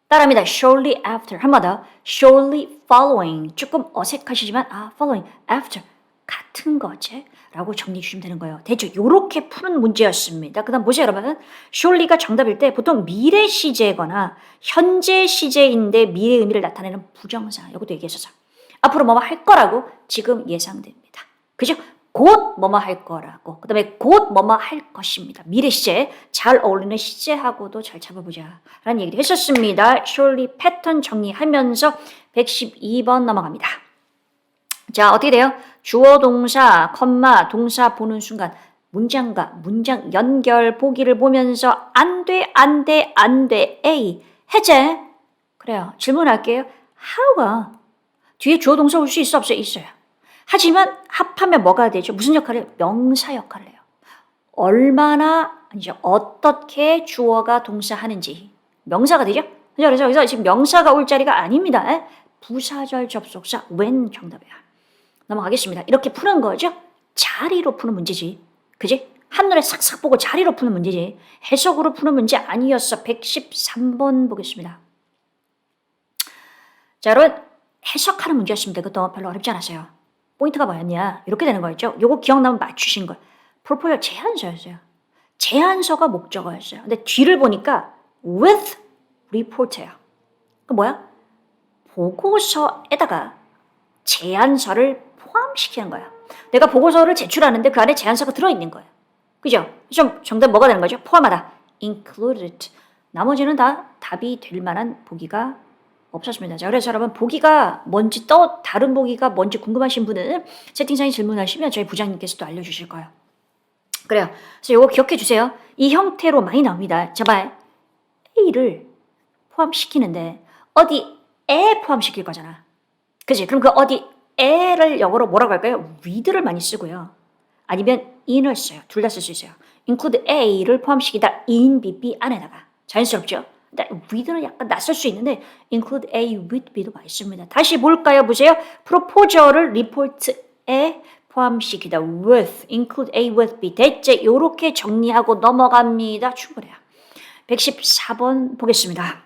A: 따라합니다. shortly after. 한 번 더. shortly following. 조금 어색하시지만 following, after. 같은 거지? 라고 정리해 주시면 되는 거예요. 대충 요렇게 푸는 문제였습니다. 그 다음 보세요, 여러분. shortly가 정답일 때 보통 미래 시제거나 현재 시제인데 미래 의미를 나타내는 부정사. 이것도 얘기했었죠. 앞으로 뭐뭐 할 거라고 지금 예상됩니다. 그죠? 곧 뭐뭐 할 거라고. 그 다음에 곧 뭐뭐 할 것입니다. 미래 시제. 잘 어울리는 시제하고도 잘 잡아보자. 라는 얘기를 했었습니다. shortly 패턴 정리하면서 112번 넘어갑니다. 자, 어떻게 돼요? 주어 동사, 컴마, 동사 보는 순간 문장과 문장 연결 보기를 보면서 안 돼, A. 해제. 그래요. 질문할게요. how가 뒤에 주어 동사 올 수 있어, 없어요? 있어요. 하지만 합하면 뭐가 되죠? 무슨 역할을 해요? 명사 역할을 해요. 얼마나, 아니죠. 어떻게 주어가 동사하는지. 명사가 되죠? 그래서 지금 명사가 올 자리가 아닙니다. 부사절 접속사 when 정답이야. 넘어가겠습니다. 이렇게 푸는 거죠? 자리로 푸는 문제지. 그지? 한눈에 싹싹 보고 자리로 푸는 문제지. 해석으로 푸는 문제 아니었어. 113번 보겠습니다. 자, 여러분. 해석하는 문제였습니다. 이것도 별로 어렵지 않았어요. 포인트가 뭐였냐? 이렇게 되는 거였죠. 요거 기억나면 맞추신 거예요. 프로포절 제안서였어요. 제안서가 목적어였어요. 근데 뒤를 보니까 with report예요. 그 뭐야? 보고서에다가 제안서를 포함시키는 거야. 내가 보고서를 제출하는데 그 안에 제안서가 들어있는 거예요. 그죠? 좀 정답 뭐가 되는 거죠? 포함하다. included. 나머지는 다 답이 될 만한 보기가 없었습니다. 자, 그래서 여러분 보기가 뭔지 또 다른 보기가 뭔지 궁금하신 분은 채팅창에 질문하시면 저희 부장님께서 또 알려주실 거예요. 그래요. 그래서 이거 기억해 주세요. 이 형태로 많이 나옵니다. 제발 A를 포함시키는데 어디에 포함시킬 거잖아. 그치? 그럼 그 어디에를 영어로 뭐라고 할까요? with를 많이 쓰고요. 아니면 in을 써요. 둘 다 쓸 수 있어요. include A를 포함시키다 in B, B 안에다가. 자연스럽죠? 근데 with는 약간 낯설 수 있는데 include A with B도 많이 씁니다. 다시 볼까요? 보세요. proposal을 report에 포함시키다 with, include A with B. 대체 이렇게 정리하고 넘어갑니다. 충분해요. 114번 보겠습니다.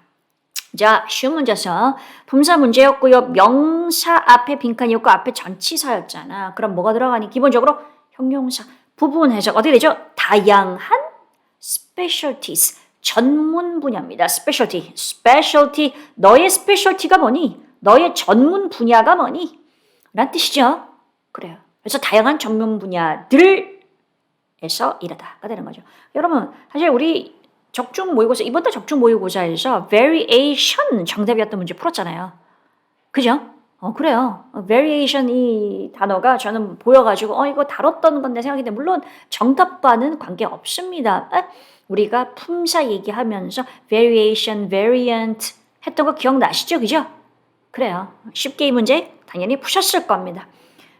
A: 자, 쉬운 문제서 품사 문제였고요. 명사 앞에 빈칸이었고 앞에 전치사였잖아. 그럼 뭐가 들어가니? 기본적으로 형용사. 부분 해석 어떻게 되죠? 다양한 specialties. 전문 분야입니다. specialty. specialty. 너의 specialty가 뭐니? 너의 전문 분야가 뭐니? 라는 뜻이죠. 그래요. 그래서 다양한 전문 분야들에서 일하다가 되는 거죠. 여러분, 사실 우리 적중 모의고사, 이번 달 적중 모의고사에서 variation 정답이었던 문제 풀었잖아요. 그죠? 그래요. variation 이 단어가 저는 보여가지고, 이거 다뤘던 건데 생각이 돼. 물론 정답과는 관계없습니다. 우리가 품사 얘기하면서 variation, variant 했던 거 기억나시죠? 그죠? 그래요. 쉽게 이 문제 당연히 푸셨을 겁니다.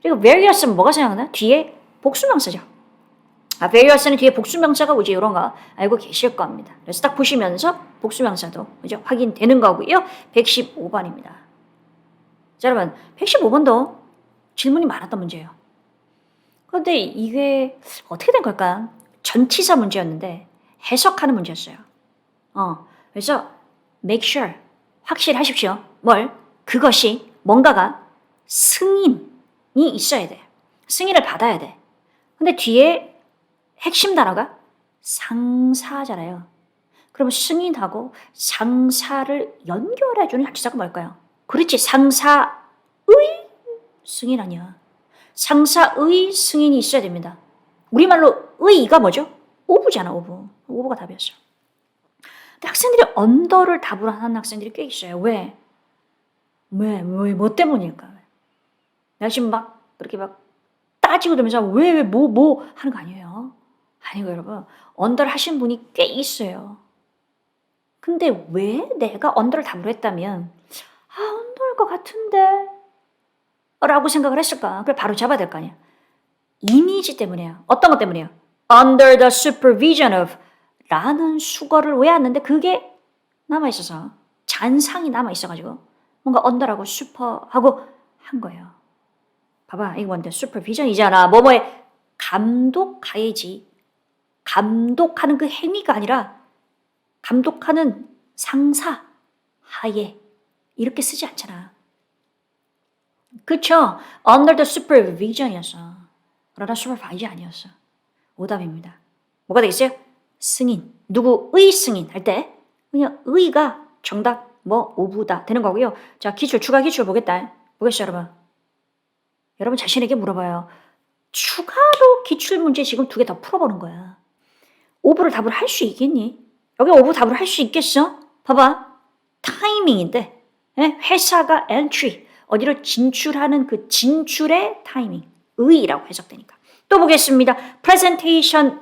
A: 그리고 various는 뭐가 생각나? 뒤에 복수명사죠. various는 뒤에 복수명사가 오지 이런 거 알고 계실 겁니다. 그래서 딱 보시면서 복수명사도 그죠? 확인되는 거고요. 115번입니다. 자, 여러분 115번도 질문이 많았던 문제예요. 그런데 이게 어떻게 된 걸까? 전치사 문제였는데 해석하는 문제였어요. 그래서 make sure 확실하십시오. 뭘? 그것이 뭔가가 승인이 있어야 돼. 승인을 받아야 돼. 근데 뒤에 핵심 단어가 상사잖아요. 그럼 승인하고 상사를 연결해주는 전치사가 뭘까요? 그렇지, 상사의 승인 아니야. 상사의 승인이 있어야 됩니다. 우리말로 의가 뭐죠? 오브잖아, 오브. 오브가 답이었어. 근데 학생들이 언더를 답으로 하는 학생들이 꽤 있어요. 왜? 뭐 때문일까? 내가 지금 막 그렇게 막 따지고 들면서 뭐 하는 거 아니에요. 아니고 여러분, 언더를 하신 분이 꽤 있어요. 근데 왜 내가 언더를 답으로 했다면 언더일 것 같은데 라고 생각을 했을까? 그걸 바로 잡아야 될 거 아니야. 이미지 때문이에요. 어떤 것 때문이에요? Under the supervision of 라는 수거를 외웠는데 그게 남아있어서 잔상이 남아있어가지고 뭔가 언더라고 슈퍼하고 한 거예요. 봐봐, 이거 뭔데? supervision이잖아. 뭐뭐에 감독하야지. 감독하는 그 행위가 아니라 감독하는 상사 하에 이렇게 쓰지 않잖아. 그쵸? Under the supervision이었어. 그러나 supervisor 아니었어. 오답입니다. 뭐가 되겠어요? 승인. 누구의 승인 할 때 그냥 의가 정답 오브다 되는 거고요. 자, 추가 기출 보겠다. 보겠어요, 여러분. 여러분 자신에게 물어봐요. 추가로 기출문제 지금 2개 더 풀어보는 거야. 오브를 답을 할 수 있겠니? 여기 오브 답을 할 수 있겠어? 봐봐. 타이밍인데 회사가 entry, 어디로 진출하는 그 진출의 타이밍, 의라고 해석되니까. 또 보겠습니다. presentation의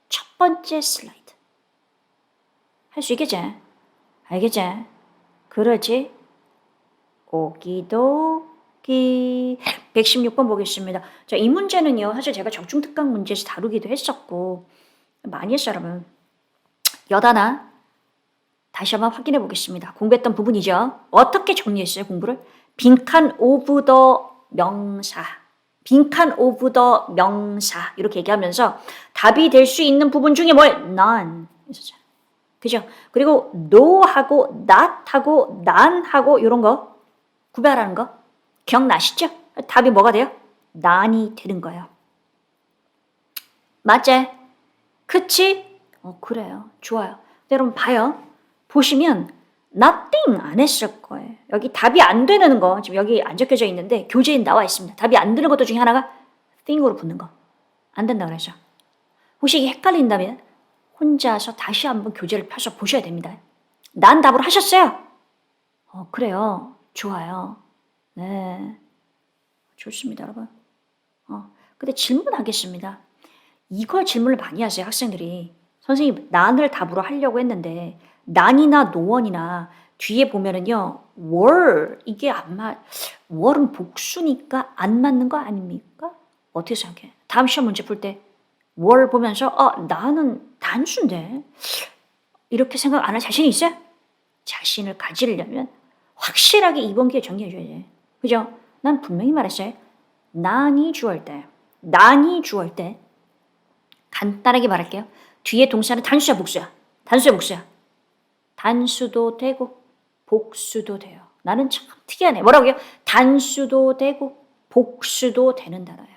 A: 첫 번째 슬라이드. 할 수 있겠지? 알겠지? 그렇지? 오기도기. 116번 보겠습니다. 자, 이 문제는요, 사실 제가 적중특강 문제에서 다루기도 했었고, 많이 했어요, 여러분. 여다나, 다시 한번 확인해 보겠습니다. 공부했던 부분이죠. 어떻게 정리했어요, 공부를? 빈칸 오브 더 명사. 빈칸 오브 더 명사. 이렇게 얘기하면서 답이 될 수 있는 부분 중에 뭘? none. 있었잖아요. 그죠? 그리고 no하고 not하고 none하고 이런 거 구별하는 거 기억나시죠? 답이 뭐가 돼요? none이 되는 거예요. 맞지? 그치? 그래요. 좋아요. 근데 여러분 봐요. 보시면 nothing 안 했을 거예요. 여기 답이 안 되는 거 지금 여기 안 적혀져 있는데 교재에 나와 있습니다. 답이 안 되는 것도 중에 하나가 thing으로 붙는 거. 안 된다 그랬죠. 혹시 이게 헷갈린다면 혼자서 다시 한번 교재를 펴서 보셔야 됩니다. 난 답으로 하셨어요? 그래요. 좋아요. 네. 좋습니다, 여러분. 근데 질문하겠습니다. 이걸 질문을 많이 하세요, 학생들이. 선생님, 난을 답으로 하려고 했는데, 난이나 노원이나 뒤에 보면은요, 이게 월은 복수니까 안 맞는 거 아닙니까? 어떻게 생각해? 다음 시험 문제 풀 때, 월 보면서, 나는 단수인데, 이렇게 생각 안 할 자신이 있어요? 자신을 가지려면 확실하게 이번 기회에 정리해줘야지. 그죠? 난 분명히 말했어요. 난이 주어일 때, 간단하게 말할게요. 뒤에 동사는 단수야, 복수야? 단수야, 복수야? 단수도 되고, 복수도 돼요. 나는 참 특이하네. 뭐라고요? 단수도 되고, 복수도 되는 단어예요.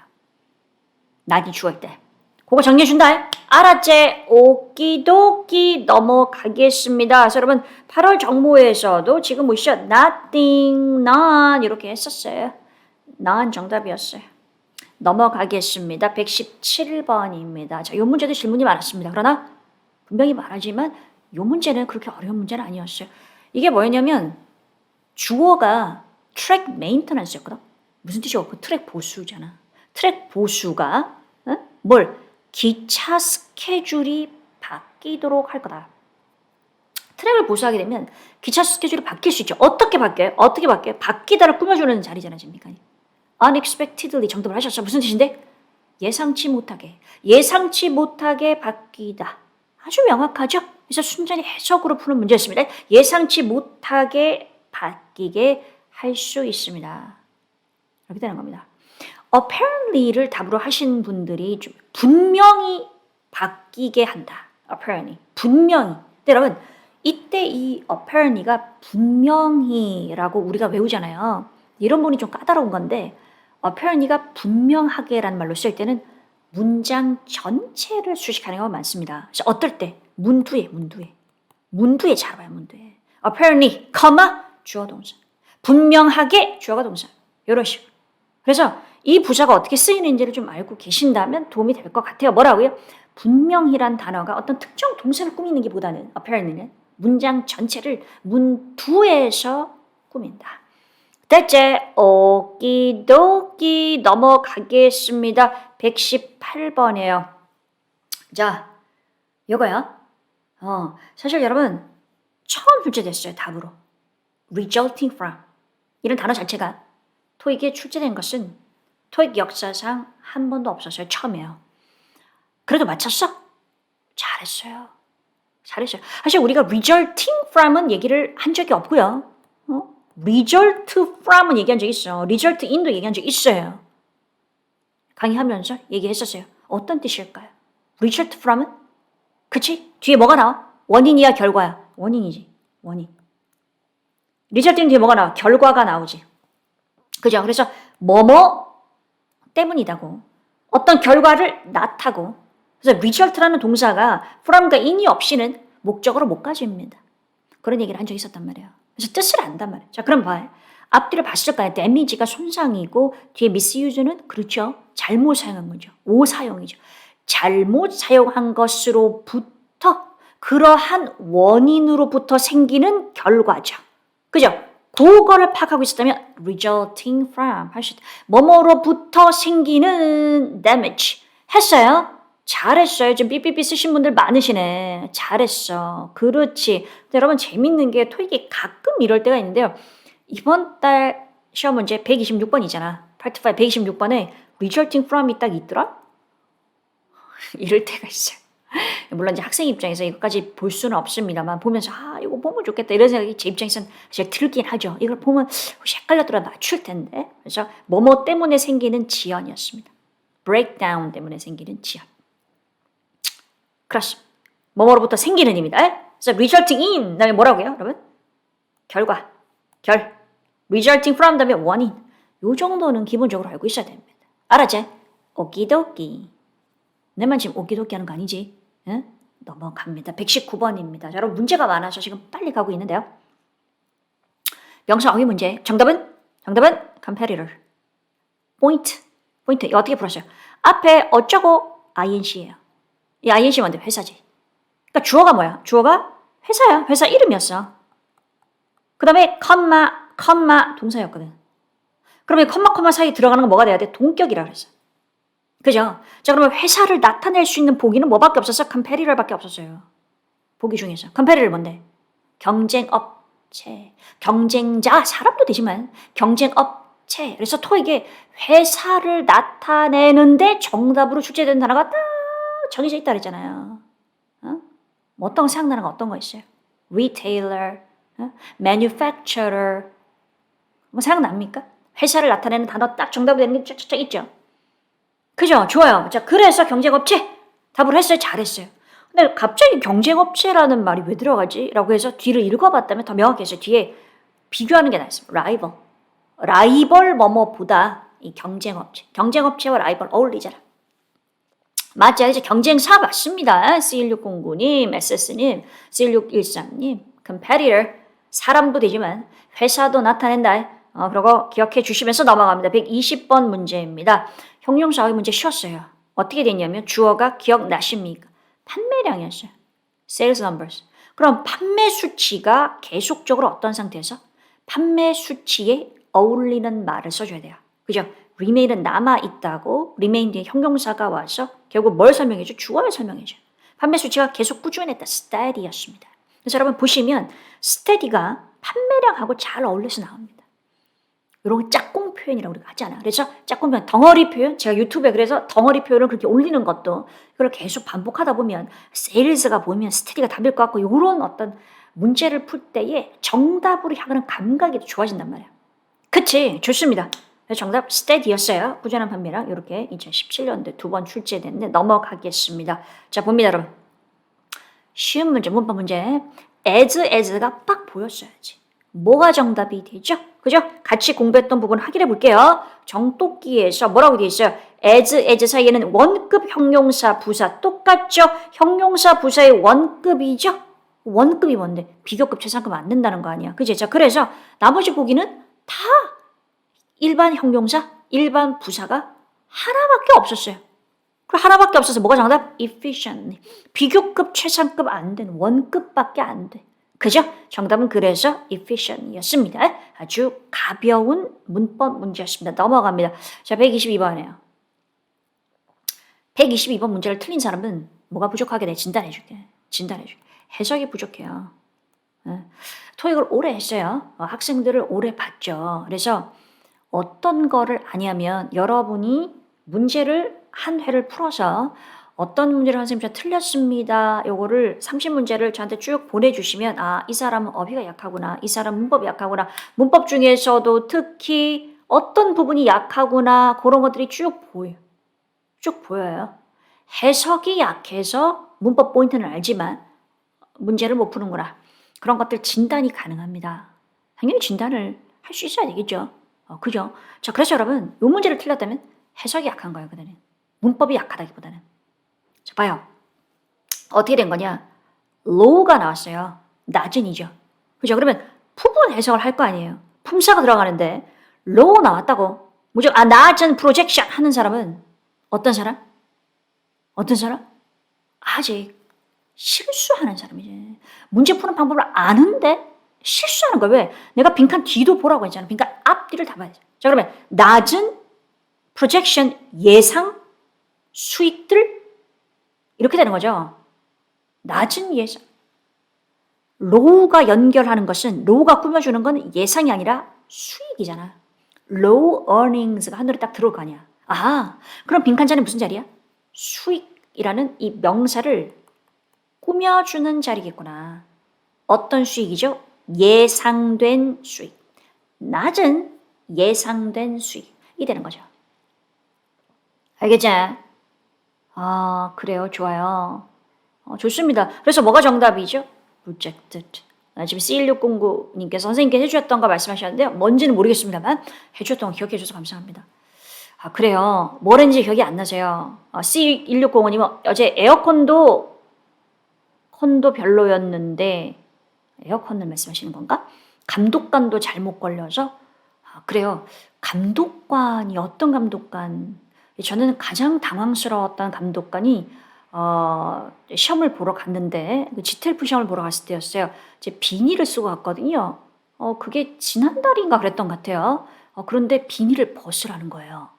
A: 난이 주어일 때. 그거 정리해준다. 알았지? 오키도키 넘어가겠습니다. 그래서 여러분 8월 정모에서도 지금 보시죠. nothing, none 이렇게 했었어요. none 정답이었어요. 넘어가겠습니다. 117번입니다. 자, 이 문제도 질문이 많았습니다. 그러나 분명히 말하지만 이 문제는 그렇게 어려운 문제는 아니었어요. 이게 뭐였냐면 주어가 트랙 메인터넌스였거든. 무슨 뜻이야? 그 트랙 보수잖아. 트랙 보수가 기차 스케줄이 바뀌도록 할 거다. 트랙을 보수하게 되면 기차 스케줄이 바뀔 수 있죠. 어떻게 바뀌어요? 바뀌다를 꾸며주는 자리잖아요. 지금. unexpectedly 정답을 하셨죠. 무슨 뜻인데? 예상치 못하게 바뀌다. 아주 명확하죠? 그래서 순전히 해석으로 푸는 문제였습니다. 예상치 못하게 바뀌게 할 수 있습니다. 이렇게 되는 겁니다. apparently를 답으로 하신 분들이 좀 분명히 바뀌게 한다. apparently. 분명히. 근데 여러분, 이때 이 apparently가 분명히라고 우리가 외우잖아요. 이런 부분이 좀 까다로운 건데 apparently가 분명하게라는 말로 쓸 때는 문장 전체를 수식하는 경우가 많습니다. 그래서 어떨 때? 문두에 잘 봐요. 문두에. apparently, 주어 동사. 분명하게 주어가 동사. 이런 식으로. 그래서 이 부사가 어떻게 쓰이는지를 좀 알고 계신다면 도움이 될 것 같아요. 뭐라고요? 분명히란 단어가 어떤 특정 동사를 꾸미는 게 보다는 apparently는 문장 전체를 문두에서 꾸민다. 대체 오키도키 넘어가겠습니다. 118번이에요. 자, 이거요. 사실 여러분 처음 출제됐어요. 답으로. resulting from 이런 단어 자체가 토익에 출제된 것은 토익 역사상 한 번도 없었어요. 처음이에요. 그래도 맞췄어? 잘했어요. 사실 우리가 resulting from은 얘기를 한 적이 없고요. result from은 얘기한 적 있어. result in도 얘기한 적 있어요. 강의하면서 얘기했었어요. 어떤 뜻일까요? result from은? 그치? 뒤에 뭐가 나와? 원인이야, 결과야? 원인이지. 원인. resulting 뒤에 뭐가 나와? 결과가 나오지. 그죠? 그래서 뭐뭐 때문이다고. 어떤 결과를 낳다고. 그래서 result라는 동사가 from과 in이 없이는 목적으로 못 가집니다. 그런 얘기를 한 적이 있었단 말이에요. 그래서 뜻을 안단 말이에요. 자, 그럼 봐요. 앞뒤를 봤을 거예요. damage가 손상이고 뒤에 misuse는 그렇죠. 잘못 사용한 거죠. 오사용이죠. 잘못 사용한 것으로부터 그러한 원인으로부터 생기는 결과죠. 그죠? 그거를 파악하고 있었다면 resulting from 할 수 있다. 뭐뭐로부터 생기는 damage 했어요? 잘했어요. 지금 삐삐삐 쓰신 분들 많으시네. 잘했어. 그렇지. 근데 여러분 재밌는 게 토익이 가끔 이럴 때가 있는데요. 이번 달 시험 문제 126번이잖아. Part 5 126번에 resulting from이 딱 있더라? 이럴 때가 있어요. 물론 이제 학생 입장에서 이것까지 볼 수는 없습니다만 보면서 이거 보면 좋겠다 이런 생각이 제 입장에서는 사실 들긴 하죠. 이걸 보면 혹시 헷갈렸더라 맞출 텐데. 그래서 뭐뭐 때문에 생기는 지연이었습니다. breakdown 때문에 생기는 지연. 그렇습니다. 뭐뭐로부터 생기는 입니다. 그래서 resulting in 다음에 뭐라고요, 여러분? 결과, resulting from 다음에 원인. 요 정도는 기본적으로 알고 있어야 됩니다. 알았지? 오키도키. 내만 지금 오키도키 하는 거 아니지? 응? 넘어갑니다. 119번입니다. 자, 여러분 문제가 많아서 지금 빨리 가고 있는데요. 명사 어휘 문제. 정답은 competitor. 포인트. 어떻게 풀었어요? 앞에 어쩌고 ing예요. 이 ing 뭔데? 회사지. 그러니까 주어가 뭐야? 주어가 회사야. 회사 이름이었어. 그 다음에 컴마 동사였거든. 그러면 컴마 사이에 들어가는 건 뭐가 돼야 돼? 동격이라 그랬어. 그죠? 자, 그러면 회사를 나타낼 수 있는 보기는 뭐밖에 없었어? competitor밖에 없었어요. 보기 중에서. competitor 뭔데? 경쟁업체. 경쟁자, 사람도 되지만 경쟁업체. 그래서 토익에 회사를 나타내는데 정답으로 출제된 단어가 딱 정해져 있다 그랬잖아요. 뭐 어떤 거 생각나는 거 어떤 거 있어요? retailer, manufacturer. 뭐 생각납니까? 회사를 나타내는 단어 딱 정답이 되는 게 쫙쫙 있죠. 그죠? 좋아요. 자, 그래서 경쟁업체 답을 했어요. 잘했어요. 근데 갑자기 경쟁업체라는 말이 왜 들어가지? 라고 해서 뒤를 읽어봤다면 더 명확했어요. 뒤에 비교하는 게 나왔어요. 라이벌 뭐뭐보다 이 경쟁업체. 경쟁업체와 라이벌 어울리잖아. 맞죠? 이제 경쟁사 맞습니다. C1609님, SS님, C1613님, competitor. 사람도 되지만 회사도 나타낸다. 그리고 기억해 주시면서 넘어갑니다. 120번 문제입니다. 형용사의 문제 쉬웠어요. 어떻게 됐냐면 주어가 기억나십니까? 판매량이었어요. Sales numbers. 그럼 판매 수치가 계속적으로 어떤 상태에서? 판매 수치에 어울리는 말을 써줘야 돼요. 그죠? remain은 남아있다고 remain 뒤에 형용사가 와서 결국 뭘 설명해줘? 주어를 설명해줘. 판매 수치가 계속 꾸준했다. steady였습니다. 그래서 여러분 보시면 steady가 판매량하고 잘 어울려서 나옵니다. 이런 짝꿍 표현이라고 우리가 하잖아. 그래서 짝꿍 표현, 덩어리 표현, 제가 유튜브에 그래서 덩어리 표현을 그렇게 올리는 것도 이걸 계속 반복하다 보면 세일즈가 보면 스테디가 답일 것 같고 이런 어떤 문제를 풀 때에 정답으로 향하는 감각이 좋아진단 말이야. 그치? 좋습니다. 정답 스테디였어요. 꾸준한 판매량 이렇게 2017년도에 2번 출제됐는데 넘어가겠습니다. 자, 봅니다, 여러분. 쉬운 문제, 문법 문제. as가 빡 보였어야지. 뭐가 정답이 되죠? 그죠? 같이 공부했던 부분 확인해 볼게요. 정독기에서 뭐라고 되어 있어요? as 사이에는 원급 형용사 부사 똑같죠? 형용사 부사의 원급이죠? 원급이 뭔데? 비교급 최상급 안 된다는 거 아니야. 그죠? 자, 그래서 나머지 보기는 다 일반 형용사, 일반 부사가 하나밖에 없었어요. 그 하나밖에 없어서 뭐가 정답? efficient. 비교급 최상급 안 된 원급밖에 안 돼. 그죠? 정답은 그래서 efficient이었습니다. 아주 가벼운 문법 문제였습니다. 넘어갑니다. 자, 122번이에요. 122번 문제를 틀린 사람은 뭐가 부족하게 내 진단해줄게. 해석이 부족해요. 토익을 오래 했어요. 학생들을 오래 봤죠. 그래서 어떤 거를 아냐면 여러분이 문제를 한 회를 풀어서 어떤 문제를 선생님 제가 틀렸습니다. 요거를 30문제를 저한테 쭉 보내주시면 이 사람은 어휘가 약하구나. 이 사람은 문법이 약하구나. 문법 중에서도 특히 어떤 부분이 약하구나. 그런 것들이 쭉 보여요. 해석이 약해서 문법 포인트는 알지만 문제를 못 푸는구나. 그런 것들 진단이 가능합니다. 당연히 진단을 할 수 있어야 되겠죠. 그죠? 자, 그래서 여러분 요 문제를 틀렸다면 해석이 약한 거예요. 그다음에 문법이 약하다기보다는. 자, 봐요. 어떻게 된 거냐? low가 나왔어요. 낮은이죠. 그죠? 그러면 부분 해석을 할 거 아니에요. 품사가 들어가는데 low 나왔다고. 무조건 낮은 projection 하는 사람은 어떤 사람? 아직 실수하는 사람이지. 문제 푸는 방법을 아는데 실수하는 거야. 왜? 내가 빈칸 뒤도 보라고 했잖아. 빈칸 앞뒤를 다 봐야지. 자, 그러면 낮은 projection 예상 수익들 이렇게 되는 거죠. 낮은 예상. low가 연결하는 것은 low가 꾸며주는 건 예상이 아니라 수익이잖아. low earnings가 한눈에 딱 들어올 거 아니야. 그럼 빈칸 자리는 무슨 자리야? 수익이라는 이 명사를 꾸며주는 자리겠구나. 어떤 수익이죠? 예상된 수익. 낮은 예상된 수익이 되는 거죠. 알겠지? 그래요. 좋아요. 좋습니다. 그래서 뭐가 정답이죠? rejected. 지금 C1609님께서 선생님께 해주셨던 거 말씀하셨는데요. 뭔지는 모르겠습니다만 해주셨던 거 기억해 주셔서 감사합니다. 그래요. 뭐랬는지 기억이 안 나세요. C1605님은 어제 에어컨도 별로였는데 에어컨을 말씀하시는 건가? 감독관도 잘못 걸려서 그래요. 감독관이 어떤 감독관? 저는 가장 당황스러웠던 감독관이 시험을 보러 갔는데 그 GTLF 시험을 보러 갔을 때였어요. 이제 비닐을 쓰고 갔거든요. 그게 지난달인가 그랬던 것 같아요. 그런데 비닐을 벗으라는 거예요.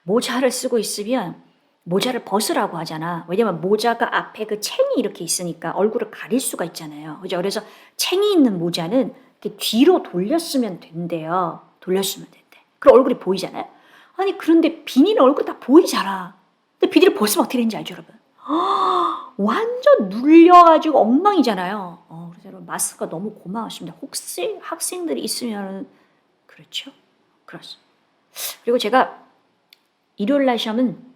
A: 모자를 쓰고 있으면 모자를 벗으라고 하잖아. 왜냐면 모자가 앞에 그 챙이 이렇게 있으니까 얼굴을 가릴 수가 있잖아요. 그죠? 그래서 챙이 있는 모자는 이렇게 뒤로 돌렸으면 된대요. 돌렸으면 된대. 그럼 얼굴이 보이잖아요. 아니 그런데 비닐은 얼굴 다 보이잖아. 근데 비닐을 벗으면 어떻게 되는지 알죠, 여러분? 완전 눌려가지고 엉망이잖아요. 그래서 여러분 마스크가 너무 고마웠습니다. 혹시 학생들이 있으면 그렇죠? 그렇습니다. 그리고 제가 일요일 날 시험은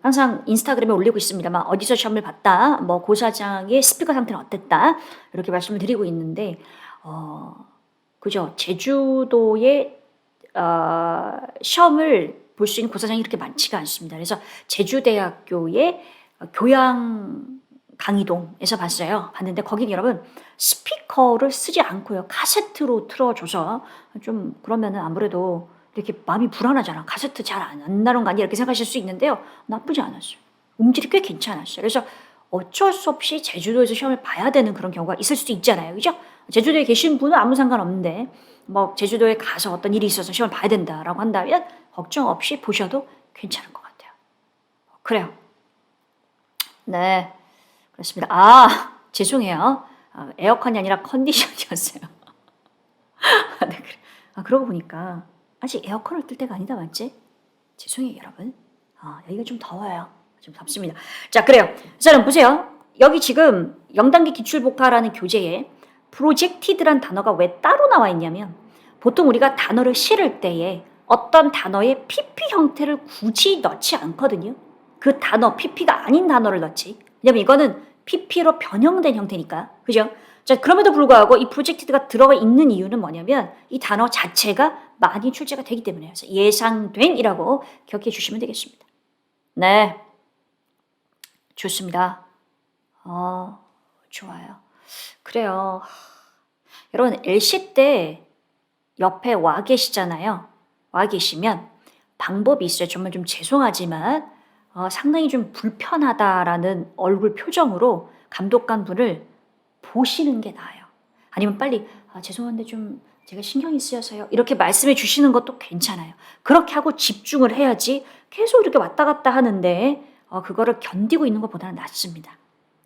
A: 항상 인스타그램에 올리고 있습니다만 어디서 시험을 봤다, 뭐 고사장의 스피커 상태는 어땠다 이렇게 말씀을 드리고 있는데 그죠? 제주도의 시험을 볼 수 있는 고사장이 그렇게 많지가 않습니다. 그래서 제주대학교의 교양 강의동에서 봤는데 거긴 여러분 스피커를 쓰지 않고요. 카세트로 틀어줘서 좀 그러면은 아무래도 이렇게 마음이 불안하잖아. 카세트 잘 안 나오는 거 아니야? 이렇게 생각하실 수 있는데요. 나쁘지 않았어요. 음질이 꽤 괜찮았어요. 그래서 어쩔 수 없이 제주도에서 시험을 봐야 되는 그런 경우가 있을 수도 있잖아요. 그죠? 제주도에 계신 분은 아무 상관없는데 뭐 제주도에 가서 어떤 일이 있어서 시험을 봐야 된다라고 한다면 걱정 없이 보셔도 괜찮을 것 같아요. 그래요. 네. 그렇습니다. 죄송해요. 에어컨이 아니라 컨디션이었어요. 네, 그래. 그러고 보니까 아직 에어컨을 틀 때가 아니다, 맞지? 죄송해요, 여러분. 여기가 좀 더워요. 좀 덥습니다. 자, 그래요. 자, 보세요. 여기 지금 0단계 기출복화라는 교재에 프로젝티드란 단어가 왜 따로 나와 있냐면 보통 우리가 단어를 실을 때에 어떤 단어의 PP 형태를 굳이 넣지 않거든요. 그 단어, PP가 아닌 단어를 넣지. 왜냐면 이거는 PP로 변형된 형태니까. 그죠? 자, 그럼에도 불구하고 이 프로젝티드가 들어가 있는 이유는 뭐냐면 이 단어 자체가 많이 출제가 되기 때문이에요. 그래서 예상된이라고 기억해 주시면 되겠습니다. 네. 좋습니다. 좋아요. 그래요. 여러분, LC 때 옆에 와 계시잖아요. 와 계시면 방법이 있어요. 정말 좀 죄송하지만 상당히 좀 불편하다라는 얼굴 표정으로 감독관 분을 보시는 게 나아요. 아니면 빨리 죄송한데 좀 제가 신경이 쓰여서요. 이렇게 말씀해 주시는 것도 괜찮아요. 그렇게 하고 집중을 해야지 계속 이렇게 왔다 갔다 하는데 그거를 견디고 있는 것보다는 낫습니다.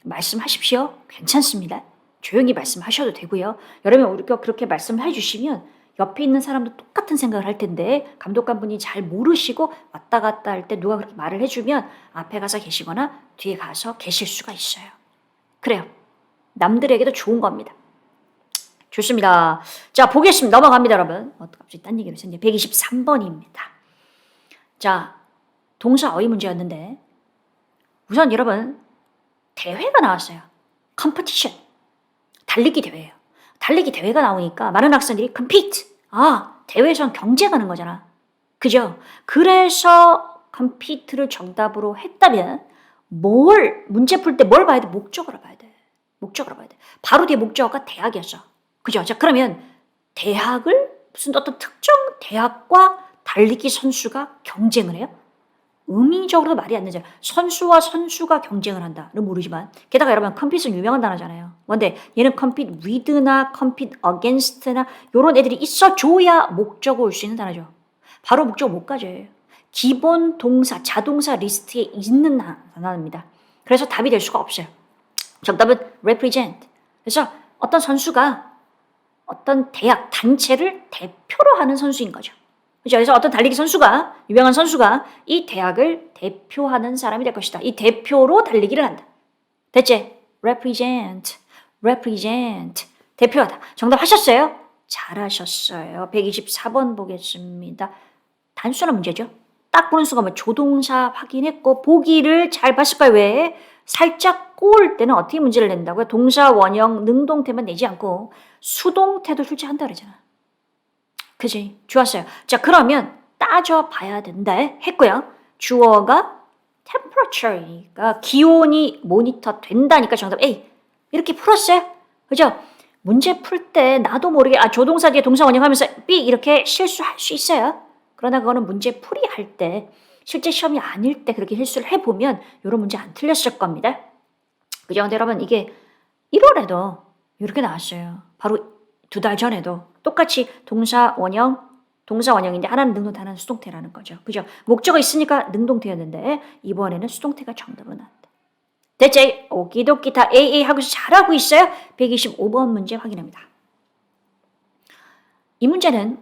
A: 말씀하십시오. 괜찮습니다. 조용히 말씀하셔도 되고요. 여러분 우리가 그렇게 말씀을 해주시면 옆에 있는 사람도 똑같은 생각을 할 텐데 감독관 분이 잘 모르시고 왔다 갔다 할 때 누가 그렇게 말을 해주면 앞에 가서 계시거나 뒤에 가서 계실 수가 있어요. 그래요. 남들에게도 좋은 겁니다. 좋습니다. 자, 보겠습니다. 넘어갑니다, 여러분. 갑자기 딴 얘기를 했는데 123번입니다. 자, 동사 어휘 문제였는데 우선 여러분 대회가 나왔어요. 컴피티션. 달리기 대회예요. 달리기 대회가 나오니까 많은 학생들이 compete. 대회에선 경쟁하는 거잖아. 그죠? 그래서 compete를 정답으로 했다면 문제 풀 때 뭘 봐야 돼? 목적어를 봐야 돼. 목적어를 봐야 돼. 바로 뒤에 목적어가 대학이었어. 그죠? 자, 그러면 대학을 무슨 어떤 특정 대학과 달리기 선수가 경쟁을 해요? 의미적으로도 말이 안 되죠. 선수와 선수가 경쟁을 한다는 모르지만 게다가 여러분 컴핏은 유명한 단어잖아요. 근데 얘는 compete with나 compete against나 이런 애들이 있어줘야 목적어 올 수 있는 단어죠. 바로 목적어 못 가져요. 기본 동사, 자동사 리스트에 있는 단어입니다. 그래서 답이 될 수가 없어요. 정답은 represent. 그래서 어떤 선수가 어떤 대학, 단체를 대표로 하는 선수인 거죠. 그죠? 그래서 어떤 달리기 선수가, 유명한 선수가 이 대학을 대표하는 사람이 될 것이다. 이 대표로 달리기를 한다. 됐지? represent. 대표하다. 정답 하셨어요? 잘하셨어요. 124번 보겠습니다. 단순한 문제죠. 딱 보는 순간 조동사 확인했고 보기를 잘 봤을 거예요. 왜? 살짝 꼬을 때는 어떻게 문제를 낸다고요? 동사, 원형, 능동태만 내지 않고 수동태도 출제한다 그러잖아. 그지? 좋았어요. 자, 그러면 따져봐야 된다 했고요. 주어가 temperature니까 기온이 모니터 된다니까 정답 A. 이렇게 풀었어요. 그죠? 문제 풀 때 나도 모르게 조동사 뒤에 동사 원형 하면서 B 이렇게 실수할 수 있어요. 그러나 그거는 문제 풀이 할 때 실제 시험이 아닐 때 그렇게 실수를 해보면 이런 문제 안 틀렸을 겁니다. 그죠? 근데 여러분 이게 1월에도 이렇게 나왔어요. 바로 2달 전에도 똑같이 동사 원형인데 하나는 능동태 하나는 수동태라는 거죠. 그죠? 목적어 있으니까 능동태였는데 이번에는 수동태가 정답으로 나왔다. 됐지? 오키도키 다 AA 하고서 잘하고 있어요. 125번 문제 확인합니다. 이 문제는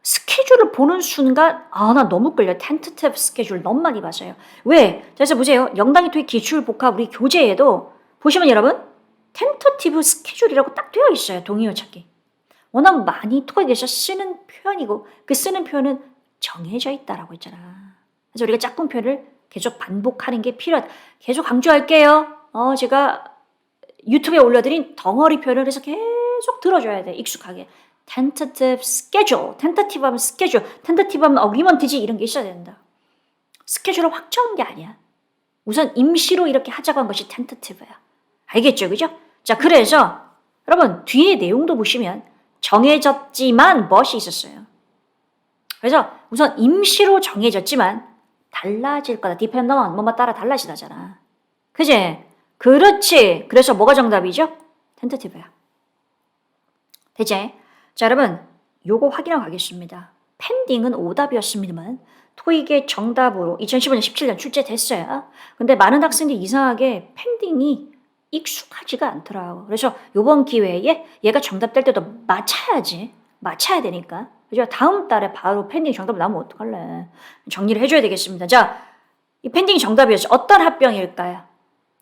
A: 스케줄을 보는 순간 나 너무 끌려. 텐트티브 스케줄 너무 많이 봤어요. 왜? 그래서 보세요. 영단위 토익 기출 복합 우리 교재에도 보시면 여러분 텐터티브 스케줄이라고 딱 되어 있어요. 동의어 찾기. 워낙 많이 토익에서 쓰는 표현이고 그 쓰는 표현은 정해져 있다라고 했잖아. 그래서 우리가 짝꿍 표현을 계속 반복하는 게 필요하다. 계속 강조할게요. 제가 유튜브에 올려드린 덩어리 표현을 해서 계속 들어줘야 돼. 익숙하게. tentative schedule. tentative 하면 schedule. tentative 하면 agreement지 이런 게 있어야 된다. 스케줄을 확정한 게 아니야. 우선 임시로 이렇게 하자고 한 것이 tentative야. 알겠죠? 그죠? 자, 그래서 여러분 뒤에 내용도 보시면 정해졌지만 무엇이 있었어요. 그래서 우선 임시로 정해졌지만 달라질 거다. depend on 뭐뭐 따라 달라지다잖아. 그지? 그렇지. 그래서 뭐가 정답이죠? tentative야. 되지? 자, 여러분 요거 확인하고 가겠습니다. 펜딩은 오답이었습니다만 토익의 정답으로 2015년 17년 출제됐어요. 근데 많은 학생들이 이상하게 펜딩이 익숙하지가 않더라고. 그래서 요번 기회에 얘가 정답 될 때도 맞춰야 되니까. 그죠? 다음 달에 바로 펜딩 정답 나오면 어떡할래. 정리를 해줘야 되겠습니다. 자, 이 펜딩이 정답이었어요. 어떤 합병일까요?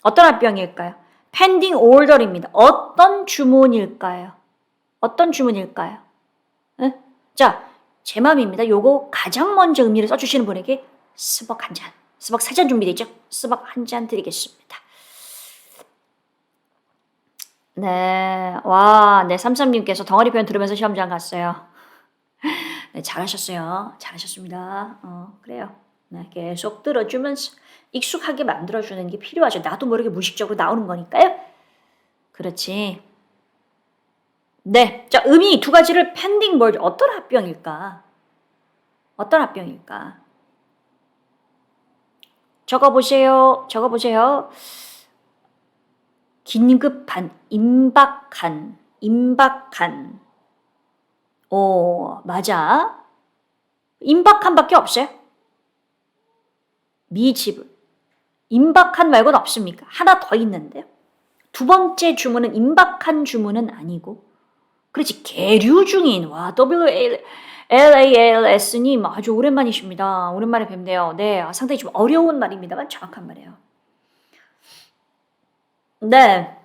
A: 어떤 합병일까요? 펜딩 오더입니다. 어떤 주문일까요? 어떤 주문일까요? 에? 자, 제 맘입니다. 요거 가장 먼저 의미를 써주시는 분에게 스벅 한 잔, 스벅 3잔 준비되어 있죠? 스벅 한 잔 드리겠습니다. 네, 와, 네, 33님께서 덩어리 표현 들으면서 시험장 갔어요. 네, 잘하셨어요. 잘하셨습니다. 그래요. 네, 계속 들어주면서 익숙하게 만들어주는 게 필요하죠. 나도 모르게 무의식적으로 나오는 거니까요. 그렇지. 네, 자, 의미 두 가지를 펜딩 뭘 어떤 합병일까? 어떤 합병일까? 적어보세요. 긴급한, 임박한. 오, 맞아. 임박한밖에 없어요. 미지불. 임박한 말고는 없습니까? 하나 더 있는데요. 두 번째 주문은 임박한 주문은 아니고, 그렇지, 계류 중인. 와, WLALS님 아주 오랜만이십니다. 오랜만에 뵙네요. 네, 상당히 좀 어려운 말입니다만 정확한 말이에요. 네.